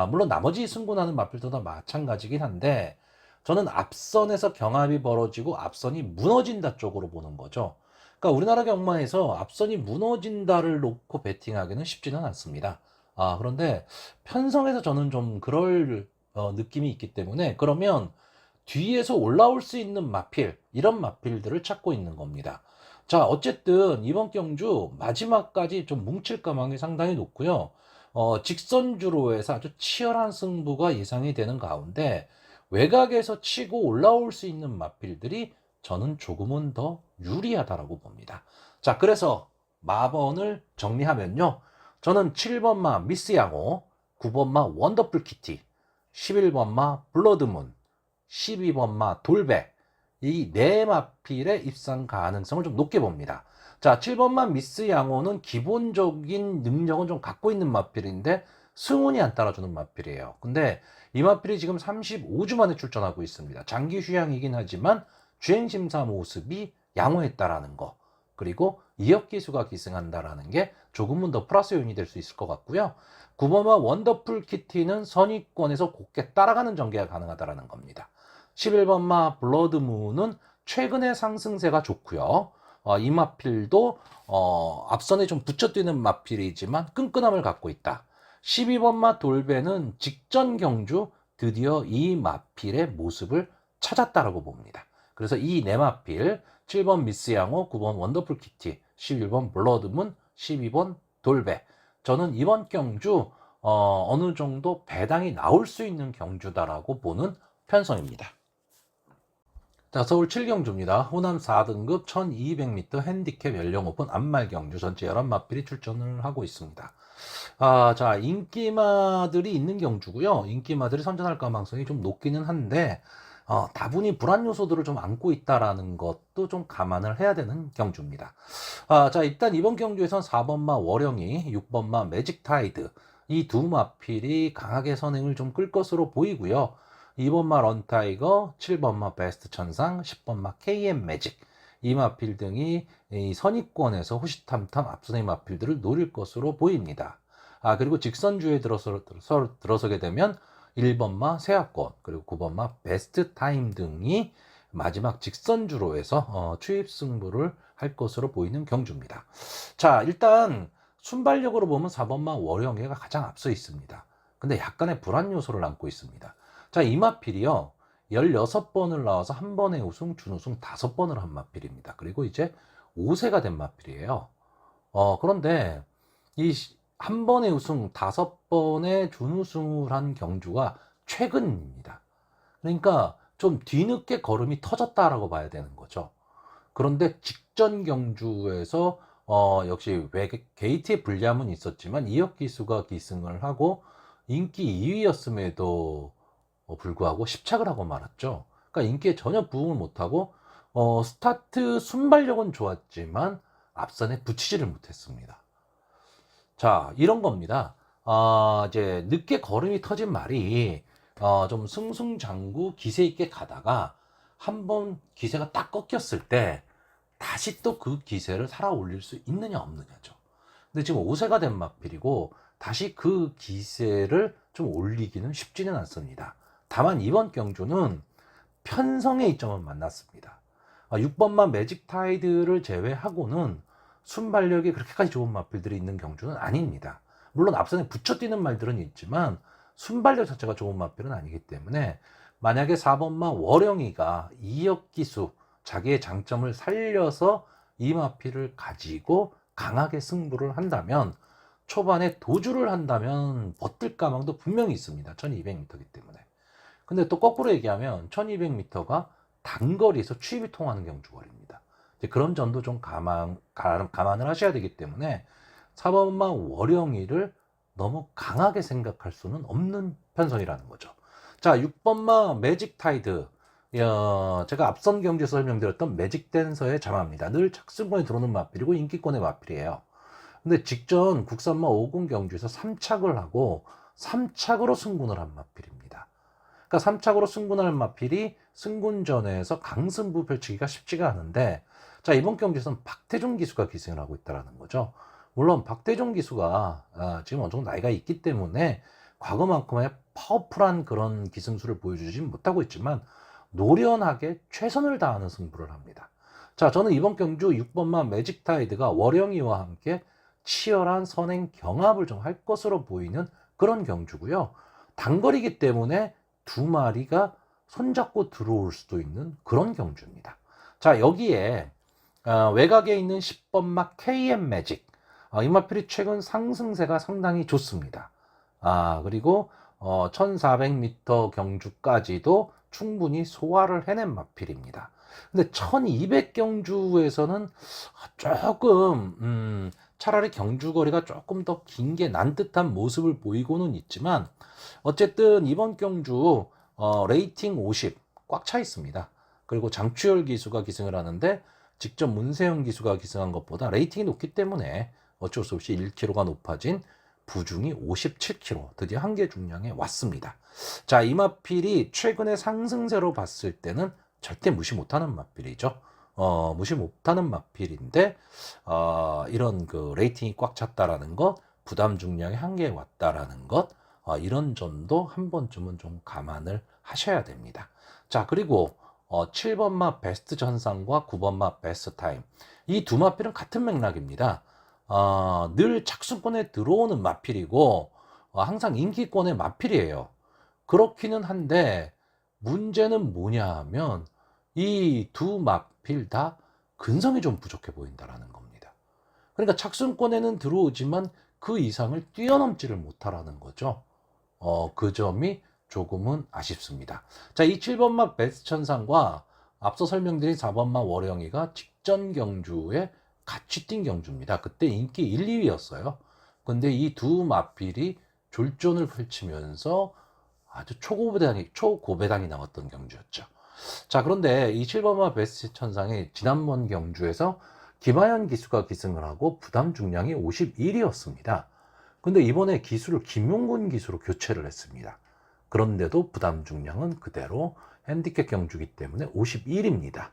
Speaker 1: 물론 나머지 승군하는 마필도 마찬가지긴 한데 저는 앞선에서 경합이 벌어지고 앞선이 무너진다 쪽으로 보는 거죠. 그러니까 우리나라 경마에서 앞선이 무너진다를 놓고 베팅하기는 쉽지는 않습니다. 그런데 편성에서 저는 좀 그럴 느낌이 있기 때문에 그러면 뒤에서 올라올 수 있는 마필, 이런 마필들을 찾고 있는 겁니다. 자, 어쨌든 이번 경주 마지막까지 좀 뭉칠 가망이 상당히 높고요. 직선주로 해서 아주 치열한 승부가 예상이 되는 가운데 외곽에서 치고 올라올 수 있는 마필들이 저는 조금은 더 유리하다라고 봅니다. 자, 그래서 마번을 정리하면요. 저는 7번마 미스 양호, 9번마 원더풀 키티, 11번마 블러드문, 12번마 돌배, 이 네 마필의 입상 가능성을 좀 높게 봅니다. 자, 7번마 미스 양호는 기본적인 능력은 좀 갖고 있는 마필인데 승운이 안 따라주는 마필이에요. 근데 이 마필이 지금 35주 만에 출전하고 있습니다. 장기 휴양이긴 하지만 주행심사 모습이 양호했다라는 거, 그리고 이혁기수가 기승한다라는 게 조금은 더 플러스 요인이 될 수 있을 것 같고요. 9번마 원더풀 키티는 선위권에서 곱게 따라가는 전개가 가능하다라는 겁니다. 11번마 블러드문은 최근의 상승세가 좋고요. 이 마필도 앞선에 좀 붙여뛰는 마필이지만 끈끈함을 갖고 있다. 12번마 돌배는 직전 경주 드디어 이 마필의 모습을 찾았다라고 봅니다. 그래서 이 네 마필 7번 미스양호, 9번 원더풀 키티, 11번 블러드문, 12번 돌배, 저는 이번 경주 어느 정도 배당이 나올 수 있는 경주다라고 보는 편성입니다. 자, 서울 7경주입니다. 호남 4등급 1200m 핸디캡 연령 오픈 안말 경주 전체 11마필이 출전을 하고 있습니다. 자, 인기마들이 있는 경주고요. 인기마들이 선전할 가능성이 좀 높기는 한데 다분히 불안 요소들을 좀 안고 있다라는 것도 좀 감안을 해야 되는 경주입니다. 자, 일단 이번 경주에선 4번마 월영이, 6번마 매직 타이드, 이 두 마필이 강하게 선행을 좀 끌 것으로 보이고요. 2번마 런타이거, 7번마 베스트 천상, 10번마 KM 매직, 이 마필 등이 이 선입권에서 호시탐탐 앞선의 마필들을 노릴 것으로 보입니다. 그리고 직선주에 들어서게 되면 1번마 세아권, 그리고 9번마 베스트 타임 등이 마지막 직선주로 해서 추입 승부를 할 것으로 보이는 경주입니다. 자, 일단 순발력으로 보면 4번마 월영애가 가장 앞서 있습니다. 근데 약간의 불안 요소를 안고 있습니다. 자, 이 마필이요, 16번을 나와서 한 번에 우승, 준우승 5번을 한 마필입니다. 그리고 이제 5세가 된 마필이에요. 그런데 이 한 번에 우승, 5번의 준우승을 한 경주가 최근입니다. 그러니까 좀 뒤늦게 걸음이 터졌다라고 봐야 되는 거죠. 그런데 직전 경주에서 역시 게이트의 불리함은 있었지만 이혁기수가 기승을 하고 인기 2위였음에도 불구하고 10착을 하고 말았죠. 그러니까 인기에 전혀 부응을 못하고 스타트 순발력은 좋았지만 앞선에 붙이지를 못했습니다. 자, 이런 겁니다. 이제 늦게 걸음이 터진 말이 좀 승승장구 기세 있게 가다가 한번 기세가 딱 꺾였을 때 다시 또 그 기세를 살아 올릴 수 있느냐 없느냐죠. 근데 지금 5세가 된 마필이고 다시 그 기세를 좀 올리기는 쉽지는 않습니다. 다만 이번 경주는 편성의 이점은 만났습니다. 6번만 매직 타이드를 제외하고는 순발력이 그렇게까지 좋은 마필들이 있는 경주는 아닙니다. 물론 앞선에 붙여 뛰는 말들은 있지만 순발력 자체가 좋은 마필은 아니기 때문에 만약에 4번만 월영이가 2역 기수 자기의 장점을 살려서 이 마필을 가지고 강하게 승부를 한다면 초반에 도주를 한다면 버틸 가망도 분명히 있습니다. 1200m이기 때문에. 근데 또 거꾸로 얘기하면 1200m가 단거리에서 추입이 통하는 경주거리입니다. 이제 그런 점도 좀 감안을 하셔야 되기 때문에 4번만 월영이를 너무 강하게 생각할 수는 없는 편성이라는 거죠. 자, 6번만 매직 타이드. 제가 앞선 경주에서 설명드렸던 매직 댄서의 자마입니다. 늘 착승권에 들어오는 마필이고 인기권의 마필이에요. 근데 직전 국산마 50 경주에서 3착을 하고 3착으로 승군을 한 마필입니다. 그러니까 3착으로 승군한 마필이 승군전에서 강승부 펼치기가 쉽지가 않은데, 자, 이번 경기에서는 박태종 기수가 기승을 하고 있다는 거죠. 물론 박태종 기수가 지금 어느 정도 나이가 있기 때문에 과거만큼의 파워풀한 그런 기승수를 보여주지 못하고 있지만 노련하게 최선을 다하는 승부를 합니다. 자, 저는 이번 경주 6번마 매직 타이드가 월영이와 함께 치열한 선행 경합을 좀 할 것으로 보이는 그런 경주고요. 단거리이기 때문에 두 마리가 손잡고 들어올 수도 있는 그런 경주입니다. 자, 여기에 외곽에 있는 10번마 KM 매직, 이 마필이 최근 상승세가 상당히 좋습니다. 그리고 1400m 경주까지도 충분히 소화를 해낸 마필입니다. 근데 1200 경주에서는 조금 차라리 경주거리가 조금 더 긴 게 난 듯한 모습을 보이고는 있지만 어쨌든 이번 경주 레이팅 50 꽉 차 있습니다. 그리고 장추열 기수가 기승을 하는데 직접 문세영 기수가 기승한 것보다 레이팅이 높기 때문에 어쩔 수 없이 1kg가 높아진 부중이 57kg, 드디어 한계 중량에 왔습니다. 자, 이 마필이 최근의 상승세로 봤을 때는 절대 무시 못하는 마필이죠. 무시 못하는 마필인데 이런 그 레이팅이 꽉 찼다라는 것, 부담 중량의 한계에 왔다라는 것, 이런 점도 한 번쯤은 좀 감안을 하셔야 됩니다. 자, 그리고 7번마 베스트 전상과 9번마 베스트 타임, 이 두 마필은 같은 맥락입니다. 늘 착순권에 들어오는 마필이고 항상 인기권의 마필이에요. 그렇기는 한데 문제는 뭐냐 하면 이 두 마필 다 근성이 좀 부족해 보인다라는 겁니다. 그러니까 착순권에는 들어오지만 그 이상을 뛰어넘지를 못하라는 거죠. 그 점이 조금은 아쉽습니다. 자, 이 7번마 베스트 천상과 앞서 설명드린 4번마 월영이가 직전 경주에 같이 뛴 경주입니다. 그때 인기 1, 2위였어요. 근데 이 두 마필이 졸전을 펼치면서 아주 초고배당이 나왔던 경주였죠. 자, 그런데 이 7번마 베스트 천상의 지난번 경주에서 김하연 기수가 기승을 하고 부담 중량이 51이었습니다. 근데 이번에 기수를 김용군 기수로 교체를 했습니다. 그런데도 부담 중량은 그대로 핸디캡 경주기 때문에 51입니다.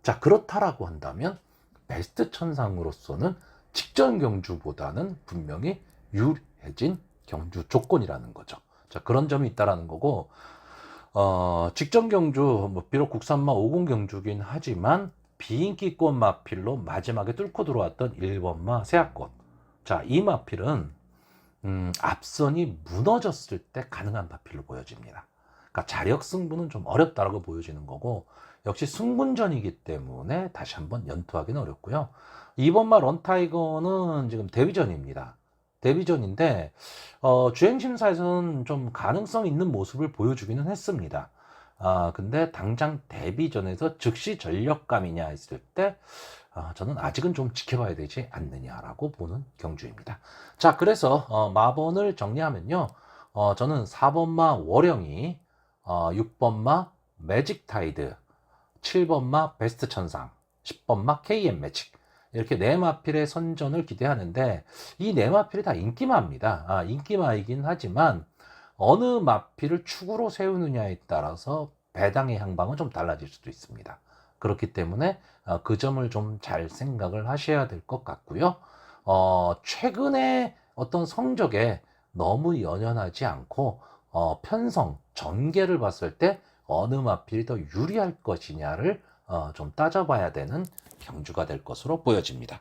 Speaker 1: 자, 그렇다라고 한다면 베스트 천상으로서는 직전 경주보다는 분명히 유리해진 경주 조건이라는 거죠. 자, 그런 점이 있다라는 거고, 직전 경주, 비록 국산마 50 경주긴 하지만 비인기권 마필로 마지막에 뚫고 들어왔던 1번마 세아꽃. 자, 이 마필은 앞선이 무너졌을 때 가능한 마필로 보여집니다. 그러니까 자력 승부는 좀 어렵다라고 보여지는 거고, 역시 승분전이기 때문에 다시 한번 연투하기는 어렵고요. 2번마 런타이거는 지금 데뷔전입니다. 데뷔전인데 주행심사에서는 좀 가능성 있는 모습을 보여주기는 했습니다. 근데 당장 데뷔전에서 즉시 전력감이냐 했을 때 저는 아직은 좀 지켜봐야 되지 않느냐라고 보는 경주입니다. 자, 그래서 마번을 정리하면요. 저는 4번마 월영이 6번마 매직타이드, 7번마 베스트 천상, 10번마 KM 매직. 이렇게 네 마필의 선전을 기대하는데 이 네 마필이 다 인기마입니다. 인기마이긴 하지만 어느 마필을 축으로 세우느냐에 따라서 배당의 향방은 좀 달라질 수도 있습니다. 그렇기 때문에 그 점을 좀 잘 생각을 하셔야 될 것 같고요. 최근에 어떤 성적에 너무 연연하지 않고 편성, 전개를 봤을 때 어느 마필이 더 유리할 것이냐를 좀 따져봐야 되는 경주가 될 것으로 보여집니다.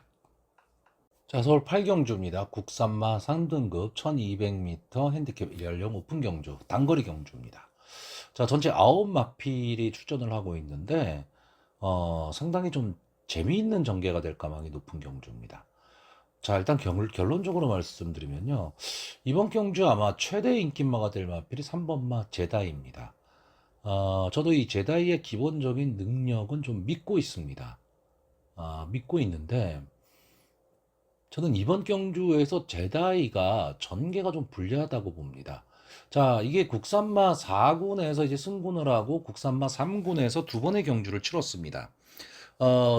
Speaker 1: 자, 서울 8경주입니다. 국산마 상등급 1200m 핸디캡 1연령 오픈 경주, 단거리 경주입니다. 자, 전체 9마필이 출전을 하고 있는데 상당히 좀 재미있는 전개가 될 가망이 높은 경주입니다. 자, 일단 결론적으로 말씀드리면요. 이번 경주 아마 최대 인기마가 될 마필이 3번마 제다이입니다. 저도 이 제다이의 기본적인 능력은 좀 믿고 있습니다. 믿고 있는데, 저는 이번 경주에서 제다이가 전개가 좀 불리하다고 봅니다. 자, 이게 국산마 4군에서 이제 승군을 하고 국산마 3군에서 두 번의 경주를 치렀습니다.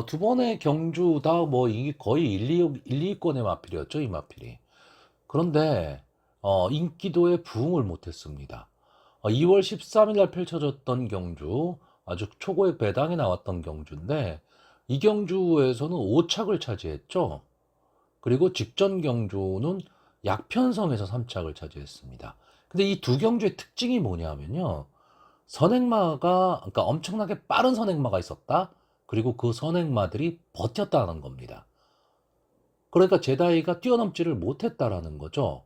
Speaker 1: 두 번의 경주 다 뭐 이게 거의 1, 2위권의 마필이었죠, 이 마필이. 그런데 인기도에 부응을 못했습니다. 2월 13일 날 펼쳐졌던 경주, 아주 초고액 배당이 나왔던 경주인데 이 경주에서는 5착을 차지했죠. 그리고 직전 경주는 약편성에서 3착을 차지했습니다. 근데 이 두 경주의 특징이 뭐냐면요. 선행마가, 그러니까 엄청나게 빠른 선행마가 있었다. 그리고 그 선행마들이 버텼다는 겁니다. 그러니까 제다이가 뛰어넘지를 못했다라는 거죠.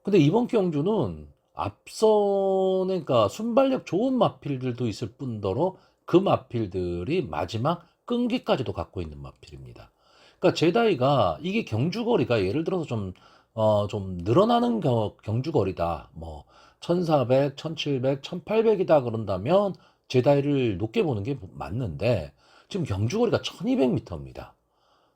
Speaker 1: 근데 이번 경주는 앞선에, 그러니까 순발력 좋은 마필들도 있을 뿐더러 그 마필들이 마지막 끈기까지도 갖고 있는 마필입니다. 그러니까 제다이가 이게 경주거리가 예를 들어서 좀 늘어나는 경주거리다. 뭐 1400, 1700, 1800이다 그런다면 제다이를 높게 보는 게 맞는데 지금 경주거리가 1200m입니다.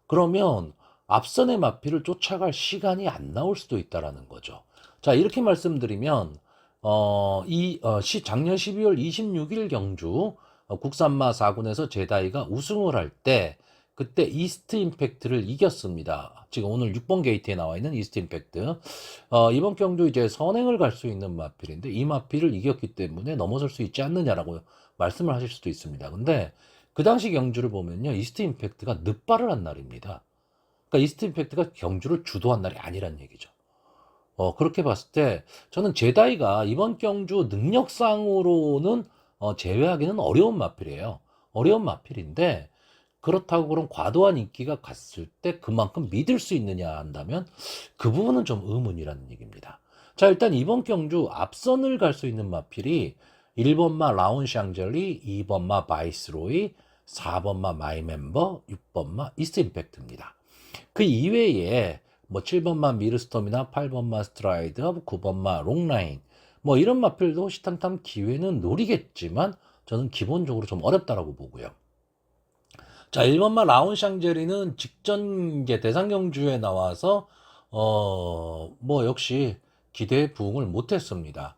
Speaker 1: 그러면 앞선의 마필을 쫓아갈 시간이 안 나올 수도 있다라는 거죠. 자, 이렇게 말씀드리면 작년 12월 26일 경주 국산마 4군에서 제다이가 우승을 할 때 그때 이스트 임팩트를 이겼습니다. 지금 오늘 6번 게이트에 나와 있는 이스트 임팩트. 이번 경주 이제 선행을 갈 수 있는 마필인데 이 마필을 이겼기 때문에 넘어설 수 있지 않느냐라고 말씀을 하실 수도 있습니다. 근데 그 당시 경주를 보면요. 이스트 임팩트가 늦발을 한 날입니다. 그러니까 이스트 임팩트가 경주를 주도한 날이 아니란 얘기죠. 그렇게 봤을 때 저는 제다이가 이번 경주 능력상으로는 제외하기는 어려운 마필이에요. 어려운 마필인데 그렇다고 그럼 과도한 인기가 갔을 때 그만큼 믿을 수 있느냐 한다면 그 부분은 좀 의문이라는 얘기입니다. 자, 일단 이번 경주 앞선을 갈 수 있는 마필이 1번마 라운 샹젤리, 2번마 바이스로이, 4번마 마이멤버, 6번마 이스트 임팩트입니다. 그 이외에 뭐 7번마 미르스톰이나 8번마 스트라이드, 9번마 롱라인 뭐 이런 마필도 호시탐탐 기회는 노리겠지만 저는 기본적으로 좀 어렵다라고 보고요. 자, 1번마 라운 샹제리는 직전 이제 대상 경주에 나와서 뭐 역시 기대에 부응을 못했습니다.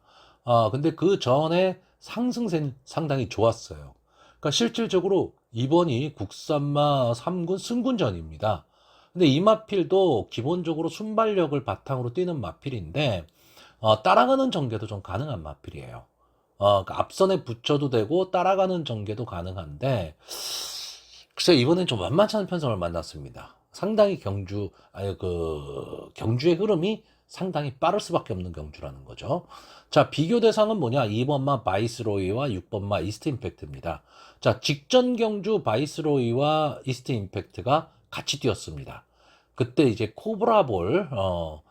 Speaker 1: 근데 그 전에 상승세는 상당히 좋았어요. 그러니까 실질적으로 이번이 국산마 3군 승군전입니다. 근데 이 마필도 기본적으로 순발력을 바탕으로 뛰는 마필인데 따라가는 전개도 좀 가능한 마필이에요. 그러니까 앞선에 붙여도 되고 따라가는 전개도 가능한데 글쎄 이번엔 좀 만만치 않은 편성을 만났습니다. 상당히 경주의 흐름이 상당히 빠를 수밖에 없는 경주라는 거죠. 자, 비교 대상은 뭐냐? 2번마 바이스로이와 6번마 이스트 임팩트입니다. 자, 직전 경주 바이스로이와 이스트 임팩트가 같이 뛰었습니다. 그때 이제 코브라볼,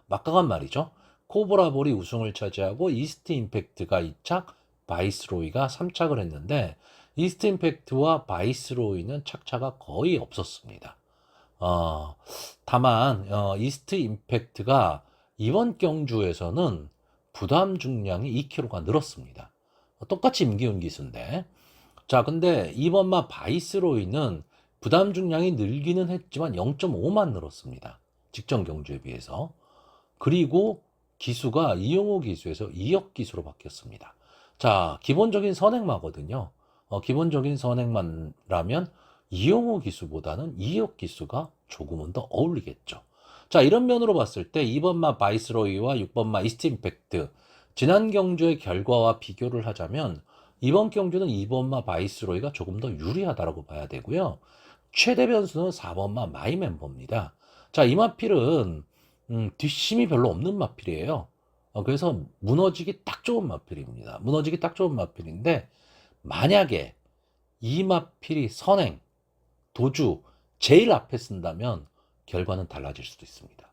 Speaker 1: 막강한 말이죠. 코브라볼이 우승을 차지하고 이스트 임팩트가 2착, 바이스로이가 3착을 했는데 이스트 임팩트와 바이스로이는 착차가 거의 없었습니다. 다만 이스트 임팩트가 이번 경주에서는 부담 중량이 2kg가 늘었습니다. 똑같이 임기훈 기수인데 자, 근데 이번마 바이스로이는 부담 중량이 늘기는 했지만 0.5만 늘었습니다. 직전 경주에 비해서. 그리고 기수가 이용호 기수에서 2역 기수로 바뀌었습니다. 자, 기본적인 선행마거든요. 기본적인 선행마라면 이용호 기수보다는 이혁 기수가 조금은 더 어울리겠죠. 자, 이런 면으로 봤을 때 2번마 바이스로이와 6번마 이스트 임팩트, 지난 경주의 결과와 비교를 하자면 이번 경주는 2번마 바이스로이가 조금 더 유리하다고 봐야 되고요. 최대 변수는 4번마 마이 멤버입니다. 자, 이 마필은 뒷심이 별로 없는 마필이에요. 그래서 무너지기 딱 좋은 마필입니다. 무너지기 딱 좋은 마필인데 만약에 이 마필이 선행, 도주 제일 앞에 쓴다면 결과는 달라질 수도 있습니다.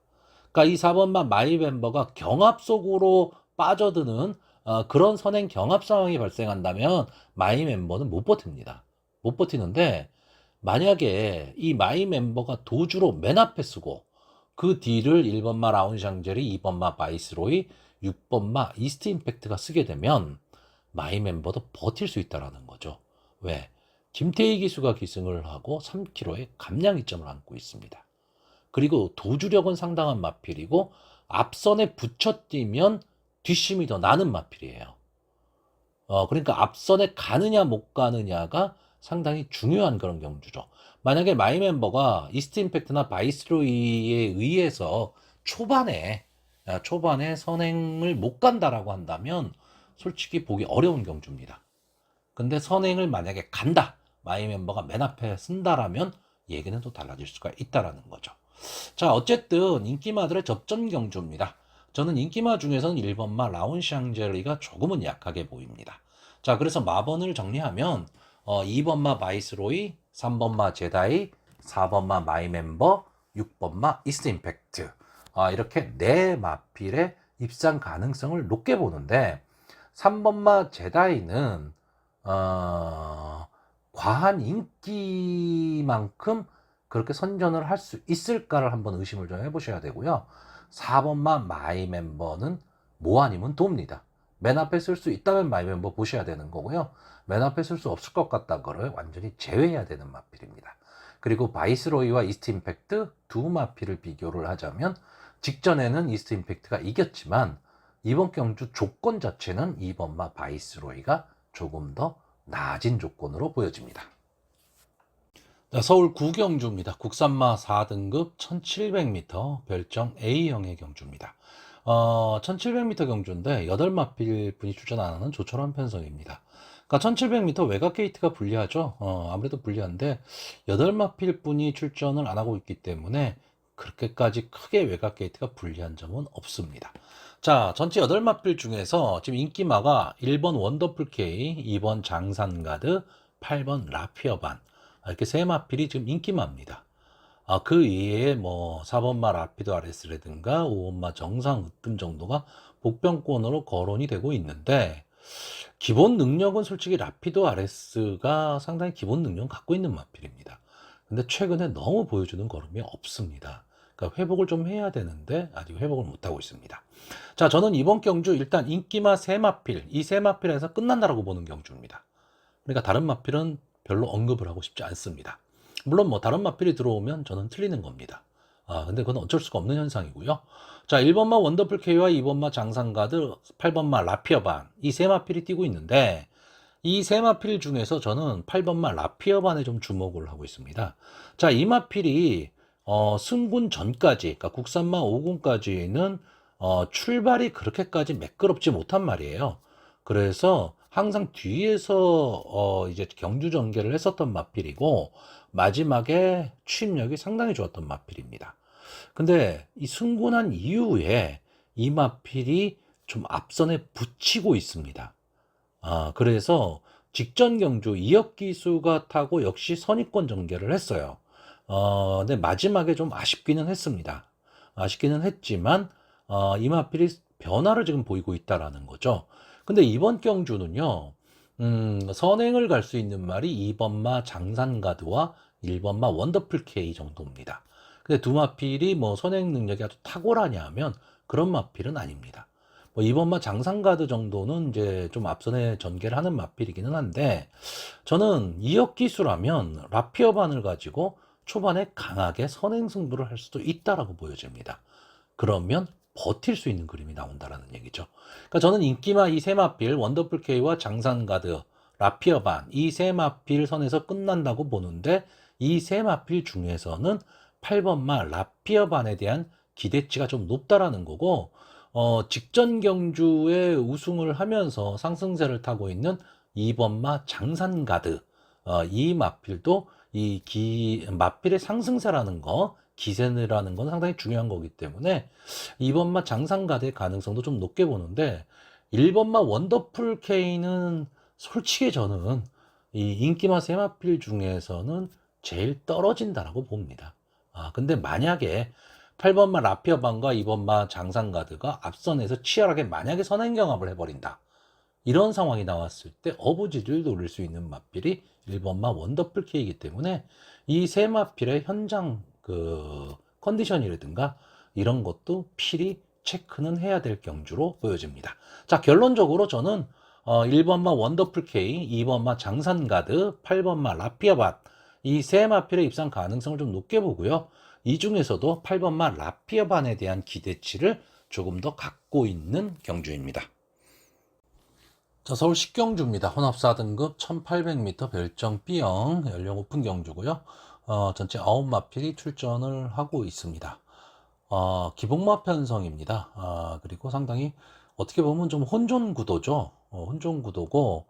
Speaker 1: 그러니까 이 4번만 마이 멤버가 경합 속으로 빠져드는 그런 선행 경합 상황이 발생한다면 마이 멤버는 못 버팁니다. 못 버티는데 만약에 이 마이 멤버가 도주로 맨 앞에 쓰고 그 뒤를 1번마 라운샹젤이 2번마 바이스로이 6번마 이스트 임팩트가 쓰게 되면 마이 멤버도 버틸 수 있다는 거죠. 왜? 김태희 기수가 기승을 하고 3km의 감량 이점을 안고 있습니다. 그리고 도주력은 상당한 마필이고 앞선에 붙여 뛰면 뒷심이 더 나는 마필이에요. 그러니까 앞선에 가느냐 못 가느냐가 상당히 중요한 그런 경주죠. 만약에 마이 멤버가 이스트 임팩트나 바이스로이에 의해서 초반에 선행을 못 간다라고 한다면 솔직히 보기 어려운 경주입니다. 근데 선행을 만약에 간다, 마이 멤버가 맨 앞에 쓴다라면 얘기는 또 달라질 수가 있다라는 거죠. 자, 어쨌든 인기마들의 접전 경주입니다. 저는 인기마 중에서는 1번마 라운샹젤리가 조금은 약하게 보입니다. 자, 그래서 마번을 정리하면 2번마 바이스로이, 3번마 제다이, 4번마 마이멤버, 6번마 이스트 임팩트, 이렇게 네 마필의 입상 가능성을 높게 보는데 3번마 제다이는 과한 인기만큼 그렇게 선전을 할 수 있을까를 한번 의심을 좀 해보셔야 되고요. 4번만 마이 멤버는 뭐 아니면 돕니다. 맨 앞에 쓸 수 있다면 마이 멤버 보셔야 되는 거고요. 맨 앞에 쓸 수 없을 것 같다 거를 완전히 제외해야 되는 마필입니다. 그리고 바이스로이와 이스트 임팩트 두 마필을 비교를 하자면 직전에는 이스트 임팩트가 이겼지만 이번 경주 조건 자체는 2번마 바이스로이가 조금 더 낮은 조건으로 보여집니다. 자, 서울 구경주입니다. 국산마 4등급 1700m 별정 A형의 경주입니다. 1700m 경주인데 8마필 분이 출전 안 하는 조촐한 편성입니다. 그러니까 1700m 외곽 게이트가 불리하죠. 아무래도 불리한데 8마필 분이 출전을 안 하고 있기 때문에 그렇게까지 크게 외곽 게이트가 불리한 점은 없습니다. 자, 전체 8마필 중에서 지금 인기마가 1번 원더풀 K, 2번 장산가드, 8번 라피어반 이렇게 세 마필이 지금 인기마입니다. 그 이외에 뭐 4번마 라피도 RS라든가 5번마 정상 으뜸 정도가 복병권으로 거론이 되고 있는데 기본 능력은 솔직히 라피도 RS가 상당히 기본 능력 갖고 있는 마필입니다. 근데 최근에 너무 보여주는 걸음이 없습니다. 그러니까 회복을 좀 해야 되는데 아직 회복을 못하고 있습니다. 자, 저는 이번 경주 일단 인기마 세 마필, 이 세 마필에서 끝난다라고 보는 경주입니다. 그러니까 다른 마필은 별로 언급을 하고 싶지 않습니다. 물론 뭐 다른 마필이 들어오면 저는 틀리는 겁니다. 근데 그건 어쩔 수가 없는 현상이고요. 자, 1번마 원더풀 K와 2번마 장상가드, 8번마 라피어반 이 세 마필이 뛰고 있는데 이 세 마필 중에서 저는 8번마 라피어반에 좀 주목을 하고 있습니다. 자, 이 마필이 승군 전까지, 그러니까 국산마 5군까지는 출발이 그렇게까지 매끄럽지 못한 말이에요. 그래서 항상 뒤에서 이제 경주 전개를 했었던 마필이고 마지막에 추임력이 상당히 좋았던 마필입니다. 근데 이 승군한 이후에 이 마필이 좀 앞선에 붙이고 있습니다. 그래서 직전 경주 이혁 기수가 타고 역시 선입권 전개를 했어요. 근데 마지막에 좀 아쉽기는 했습니다. 아쉽기는 했지만 이 마필이 변화를 지금 보이고 있다라는 거죠. 근데 이번 경주는요, 선행을 갈 수 있는 말이 2번마 장산가드와 1번마 원더풀 K 정도입니다. 근데 두 마필이 뭐 선행 능력이 아주 탁월하냐 하면 그런 마필은 아닙니다. 뭐 2번마 장산가드 정도는 이제 좀 앞선에 전개를 하는 마필이기는 한데 저는 이역 기수라면 라피어반을 가지고 초반에 강하게 선행 승부를 할 수도 있다라고 보여집니다. 그러면 버틸 수 있는 그림이 나온다라는 얘기죠. 그러니까 저는 인기마 이 세 마필 원더풀 K와 장산가드, 라피어반 이 세 마필 선에서 끝난다고 보는데 이 세 마필 중에서는 8번마 라피어반에 대한 기대치가 좀 높다라는 거고 직전 경주에 우승을 하면서 상승세를 타고 있는 2번마 장산가드 이 마필도 마필의 상승세라는 거 기세라는 건 상당히 중요한 거기 때문에 2번마 장산가드의 가능성도 좀 높게 보는데 1번마 원더풀 K는 솔직히 저는 이 인기마 세 마필 중에서는 제일 떨어진다라고 봅니다. 근데 만약에 8번마 라피어반과 2번마 장산가드가 앞선에서 치열하게 만약에 선행경합을 해버린다. 이런 상황이 나왔을 때 어부지를 노릴 수 있는 마필이 1번마 원더풀 K이기 때문에 이 세 마필의 현장 컨디션이라든가 이런 것도 필히 체크는 해야 될 경주로 보여집니다. 자, 결론적으로 저는 1번마 원더풀 K, 2번마 장산가드, 8번마 라피어반 이 세 마필의 입상 가능성을 좀 높게 보고요. 이 중에서도 8번마 라피어반에 대한 기대치를 조금 더 갖고 있는 경주입니다. 자, 서울 식경주입니다. 혼합 4등급 1800m 별정 B형 연령 오픈 경주고요. 전체 9마필이 출전을 하고 있습니다. 기복마 편성입니다. 그리고 상당히 어떻게 보면 좀 혼존 구도죠. 혼존 구도고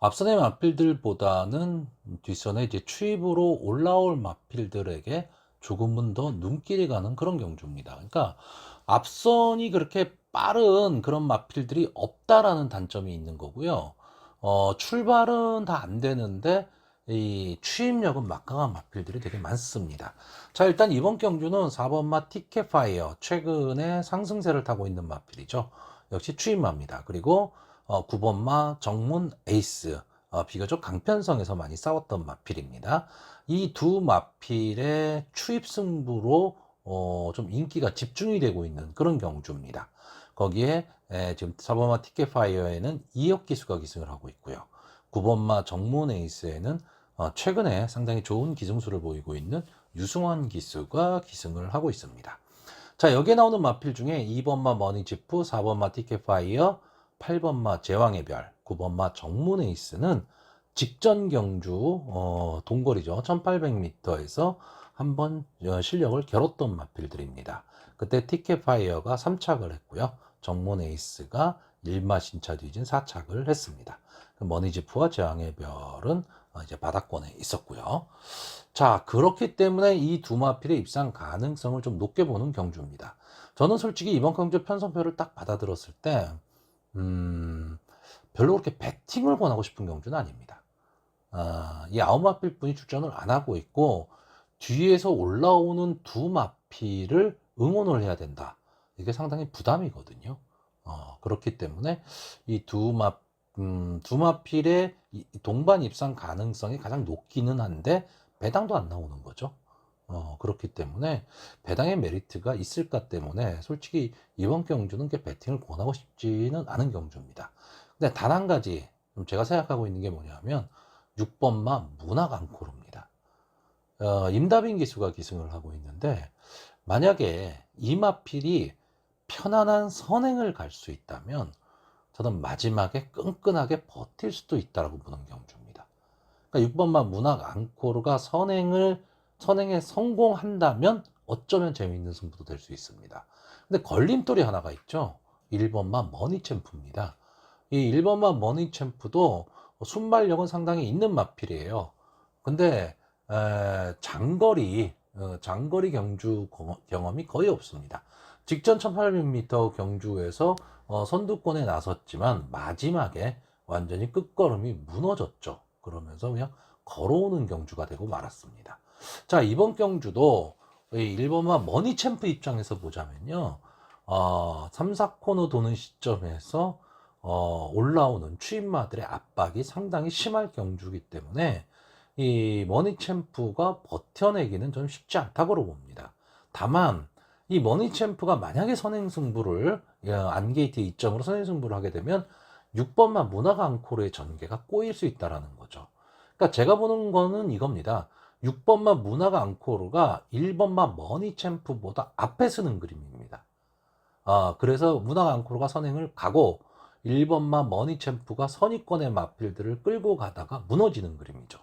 Speaker 1: 앞선의 마필들보다는 뒷선에 이제 추입으로 올라올 마필들에게 조금은 더 눈길이 가는 그런 경주입니다. 그러니까 앞선이 그렇게 빠른 그런 마필들이 없다라는 단점이 있는 거고요. 출발은 다 안 되는데 이 추입력은 막강한 마필들이 되게 많습니다. 자, 일단 이번 경주는 4번마 티켓파이어 최근에 상승세를 타고 있는 마필이죠. 역시 추입마입니다. 그리고 9번마 정문 에이스 비교적 강편성에서 많이 싸웠던 마필입니다. 이 두 마필의 추입 승부로 좀 인기가 집중이 되고 있는 그런 경주입니다. 거기에 지금 4번마 티켓파이어에는 이혁 기수가 기승을 하고 있고요. 9번마 정문 에이스에는 최근에 상당히 좋은 기승수를 보이고 있는 유승원 기수가 기승을 하고 있습니다. 자, 여기에 나오는 마필 중에 2번마 머니지프, 4번마 티켓파이어, 8번마 제왕의 별, 9번마 정문 에이스는 직전 경주 동거리죠. 1800m에서 한번 실력을 겨뤘던 마필들입니다. 그때 티켓파이어가 3착을 했고요. 정문 에이스가 1마 신차 뒤진 4착을 했습니다. 머니지프와 제왕의 별은 이제 바닥권에 있었고요. 자, 그렇기 때문에 이 두 마필의 입상 가능성을 좀 높게 보는 경주입니다. 저는 솔직히 이번 경주 편성표를 딱 받아들었을 때 별로 그렇게 배팅을 권하고 싶은 경주는 아닙니다. 이 9마필 분이 출전을 안 하고 있고 뒤에서 올라오는 두 마필을 응원을 해야 된다. 이게 상당히 부담이거든요. 그렇기 때문에 이 두 마필의 동반 입상 가능성이 가장 높기는 한데 배당도 안 나오는 거죠. 그렇기 때문에 배당의 메리트가 있을까 때문에 솔직히 이번 경주는 배팅을 권하고 싶지는 않은 경주입니다. 근데 단 한 가지 제가 생각하고 있는 게 뭐냐면 6번마 문학앙코르입니다. 임다빈 기수가 기승을 하고 있는데 만약에 이 마필이 편안한 선행을 갈 수 있다면 저는 마지막에 끈끈하게 버틸 수도 있다라고 보는 경주입니다. 그러니까 6번마 문학앙코르가 선행에 성공한다면 어쩌면 재미있는 승부도 될 수 있습니다. 근데 걸림돌이 하나가 있죠. 1번마 머니챔프입니다. 이 1번마 머니챔프도 순발력은 상당히 있는 마필이에요. 근데 장거리 경주 경험이 거의 없습니다. 직전 1800m 경주에서 선두권에 나섰지만 마지막에 완전히 끝걸음이 무너졌죠. 그러면서 그냥 걸어오는 경주가 되고 말았습니다. 자, 이번 경주도 1번마 머니챔프 입장에서 보자면요. 3, 4코너 도는 시점에서 올라오는 추임마들의 압박이 상당히 심할 경주이기 때문에 이 머니챔프가 버텨내기는 좀 쉽지 않다고 봅니다. 다만 이 머니챔프가 만약에 선행승부를 안게이트 2점으로 선행승부를 하게 되면 6번마 문학앙코르의 전개가 꼬일 수 있다는 거죠. 그러니까 제가 보는 거는 이겁니다. 6번마 문학앙코르가 1번마 머니챔프보다 앞에 서는 그림입니다. 그래서 문학 앙코르가 선행을 가고 1번마 머니챔프가 선위권의 마필들을 끌고 가다가 무너지는 그림이죠.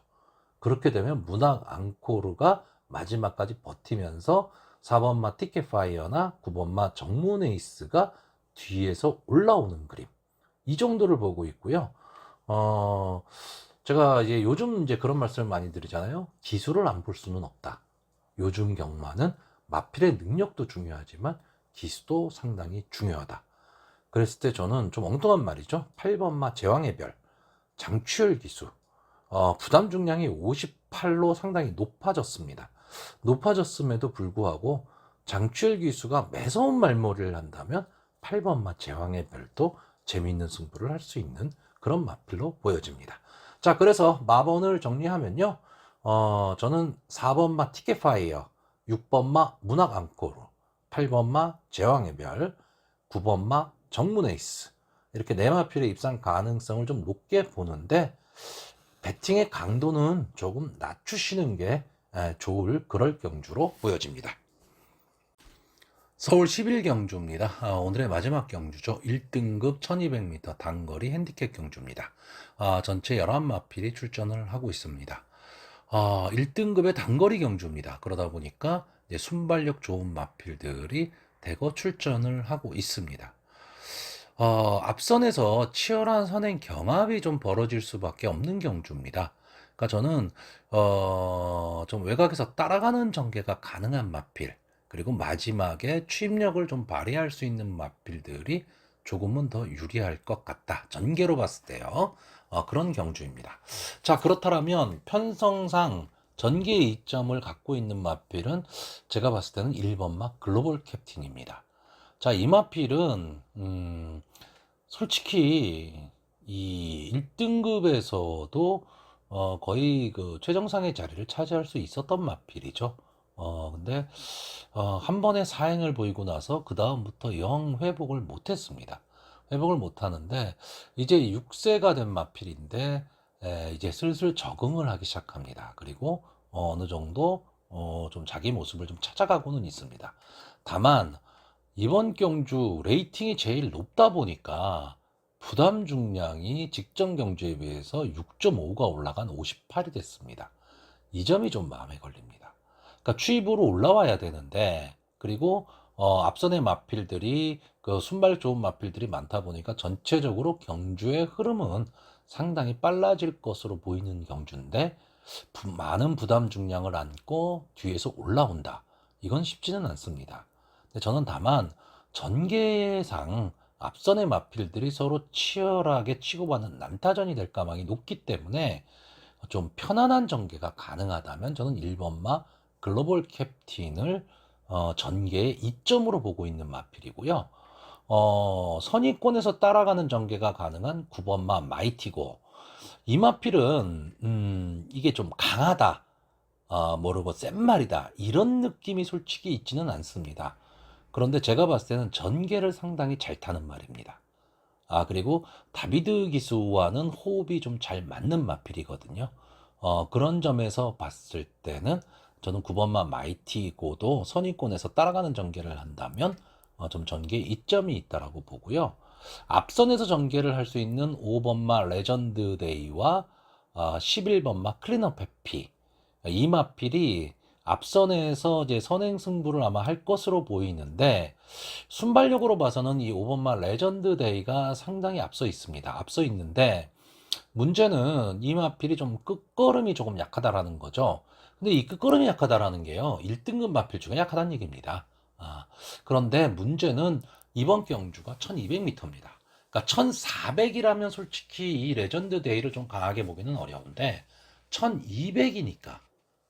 Speaker 1: 그렇게 되면 문학 앙코르가 마지막까지 버티면서 4번마 티켓파이어나 9번마 정문에이스가 뒤에서 올라오는 그림. 이 정도를 보고 있고요. 어, 제가 이제 요즘 이제 그런 말씀을 많이 드리잖아요. 기술을 안 볼 수는 없다. 요즘 경마는 마필의 능력도 중요하지만 기수도 상당히 중요하다. 그랬을 때 저는 좀 엉뚱한 말이죠. 8번마 제왕의 별, 장추열 기수. 부담 중량이 58로 상당히 높아졌습니다. 높아졌음에도 불구하고 장추열 기수가 매서운 말머리를 한다면 8번마 제왕의 별도 재미있는 승부를 할 수 있는 그런 마필로 보여집니다. 자, 그래서 마번을 정리하면요. 저는 4번마 티켓파이어, 6번마 문학 앙코르, 8번마 제왕의 별, 9번마 정문에이스, 이렇게 네 마필의 입상 가능성을 좀 높게 보는데 배팅의 강도는 조금 낮추시는 게 좋을 그럴 경주로 보여집니다. 서울 11경주입니다. 오늘의 마지막 경주죠. 1등급 1200m 단거리 핸디캡 경주입니다. 전체 11마필이 출전을 하고 있습니다. 1등급의 단거리 경주입니다. 그러다 보니까 이제 순발력 좋은 마필들이 대거 출전을 하고 있습니다. 앞선에서 치열한 선행 경합이 좀 벌어질 수밖에 없는 경주입니다. 그러니까 저는 좀 외곽에서 따라가는 전개가 가능한 마필, 그리고 마지막에 추입력을 좀 발휘할 수 있는 마필들이 조금은 더 유리할 것 같다. 전개로 봤을 때요. 그런 경주입니다. 자, 그렇다면 편성상 전개의 이점을 갖고 있는 마필은 제가 봤을 때는 1번마 글로벌 캡틴입니다. 자, 이 마필은 솔직히 이 1등급에서도 거의 그 최정상의 자리를 차지할 수 있었던 마필이죠. 근데 한 번의 사행을 보이고 나서 그 다음부터 영 회복을 못했습니다. 회복을 못하는데 이제 6세가 된 마필인데 이제 슬슬 적응을 하기 시작합니다. 그리고 어느 정도 좀 자기 모습을 좀 찾아가고는 있습니다. 다만 이번 경주 레이팅이 제일 높다 보니까 부담 중량이 직전 경주에 비해서 6.5가 올라간 58이 됐습니다. 이 점이 좀 마음에 걸립니다. 그러니까 추입으로 올라와야 되는데, 그리고 앞선의 마필들이 그 순발 좋은 마필들이 많다 보니까 전체적으로 경주의 흐름은 상당히 빨라질 것으로 보이는 경주인데 많은 부담 중량을 안고 뒤에서 올라온다. 이건 쉽지는 않습니다. 근데 저는 다만 전개상 앞선의 마필들이 서로 치열하게 치고받는 난타전이 될 가망이 높기 때문에 좀 편안한 전개가 가능하다면 저는 1번마 글로벌 캡틴을 전개의 이점으로 보고 있는 마필이고요. 선의권에서 따라가는 전개가 가능한 9번마 마이티고, 이 마필은 이게 좀 강하다, 모르고 센 말이다, 이런 느낌이 솔직히 있지는 않습니다. 그런데 제가 봤을 때는 전개를 상당히 잘 타는 말입니다. 그리고 다비드 기수와는 호흡이 좀 잘 맞는 마필이거든요. 그런 점에서 봤을 때는 저는 9번마 마이티고도 선의권에서 따라가는 전개를 한다면 좀 전개에 이점이 있다라고 보고요. 앞선에서 전개를 할 수 있는 5번마 레전드 데이와 11번마 클린업 해피, 이 마필이 앞선에서 이제 선행 승부를 아마 할 것으로 보이는데 순발력으로 봐서는 이 5번마 레전드 데이가 상당히 앞서 있습니다. 앞서 있는데 문제는 이 마필이 좀 끝걸음이 조금 약하다라는 거죠. 근데 이 끝걸음이 약하다라는 게요, 1등급 마필 중에 약하다는 얘기입니다. 그런데 문제는 이번 경주가 1200m입니다. 그러니까 1400이라면 솔직히 이 레전드 데이를 좀 강하게 보기는 어려운데 1200이니까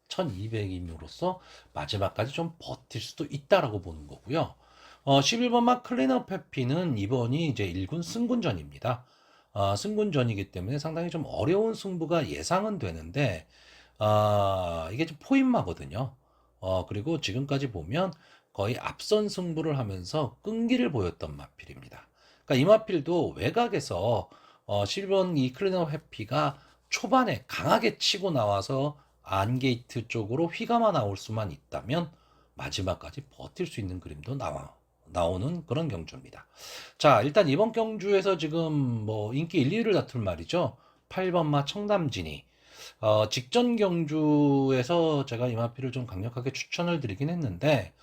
Speaker 1: 1200임으로써 마지막까지 좀 버틸 수도 있다라고 보는 거고요. 11번마 클린업 해피는 이번이 이제 1군 승군전입니다. 승군전이기 때문에 상당히 좀 어려운 승부가 예상은 되는데, 이게 좀 포인마거든요. 그리고 지금까지 보면 거의 앞선 승부를 하면서 끈기를 보였던 마필입니다. 그러니까 이 마필도 외곽에서 11번 이 클린업 해피가 초반에 강하게 치고 나와서 안게이트 쪽으로 휘감아 나올 수만 있다면 마지막까지 버틸 수 있는 그림도 나오는 그런 경주입니다. 자, 일단 이번 경주에서 지금 뭐 인기 1, 2위를 다툴 말이죠. 8번마 청담진이. 직전 경주에서 제가 이 마필을 좀 강력하게 추천을 드리긴 했는데,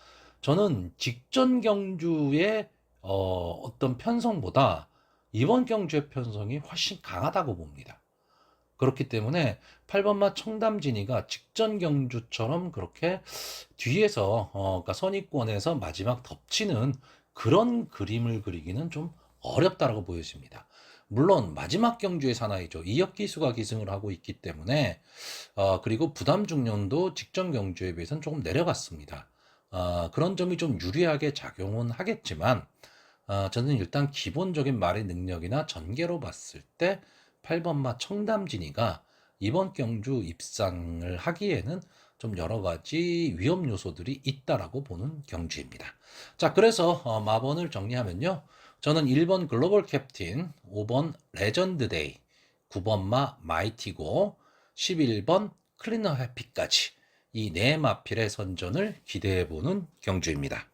Speaker 1: 저는 직전 경주의 어떤 편성보다 이번 경주의 편성이 훨씬 강하다고 봅니다. 그렇기 때문에 8번마 청담진이가 직전 경주처럼 그렇게 뒤에서 그러니까 선입권에서 마지막 덮치는 그런 그림을 그리기는 좀 어렵다라고 보여집니다. 물론 마지막 경주의 사나이죠. 이혁기수가 기승을 하고 있기 때문에 그리고 부담 중량도 직전 경주에 비해서는 조금 내려갔습니다. 그런 점이 좀 유리하게 작용은 하겠지만 저는 일단 기본적인 말의 능력이나 전개로 봤을 때 8번마 청담진이가 이번 경주 입상을 하기에는 좀 여러 가지 위험 요소들이 있다라고 보는 경주입니다. 자, 그래서 마번을 정리하면요. 저는 1번 글로벌 캡틴, 5번 레전드 데이, 9번마 마이티고, 11번 클리너 해피까지 이 네 마필의 선전을 기대해 보는 경주입니다.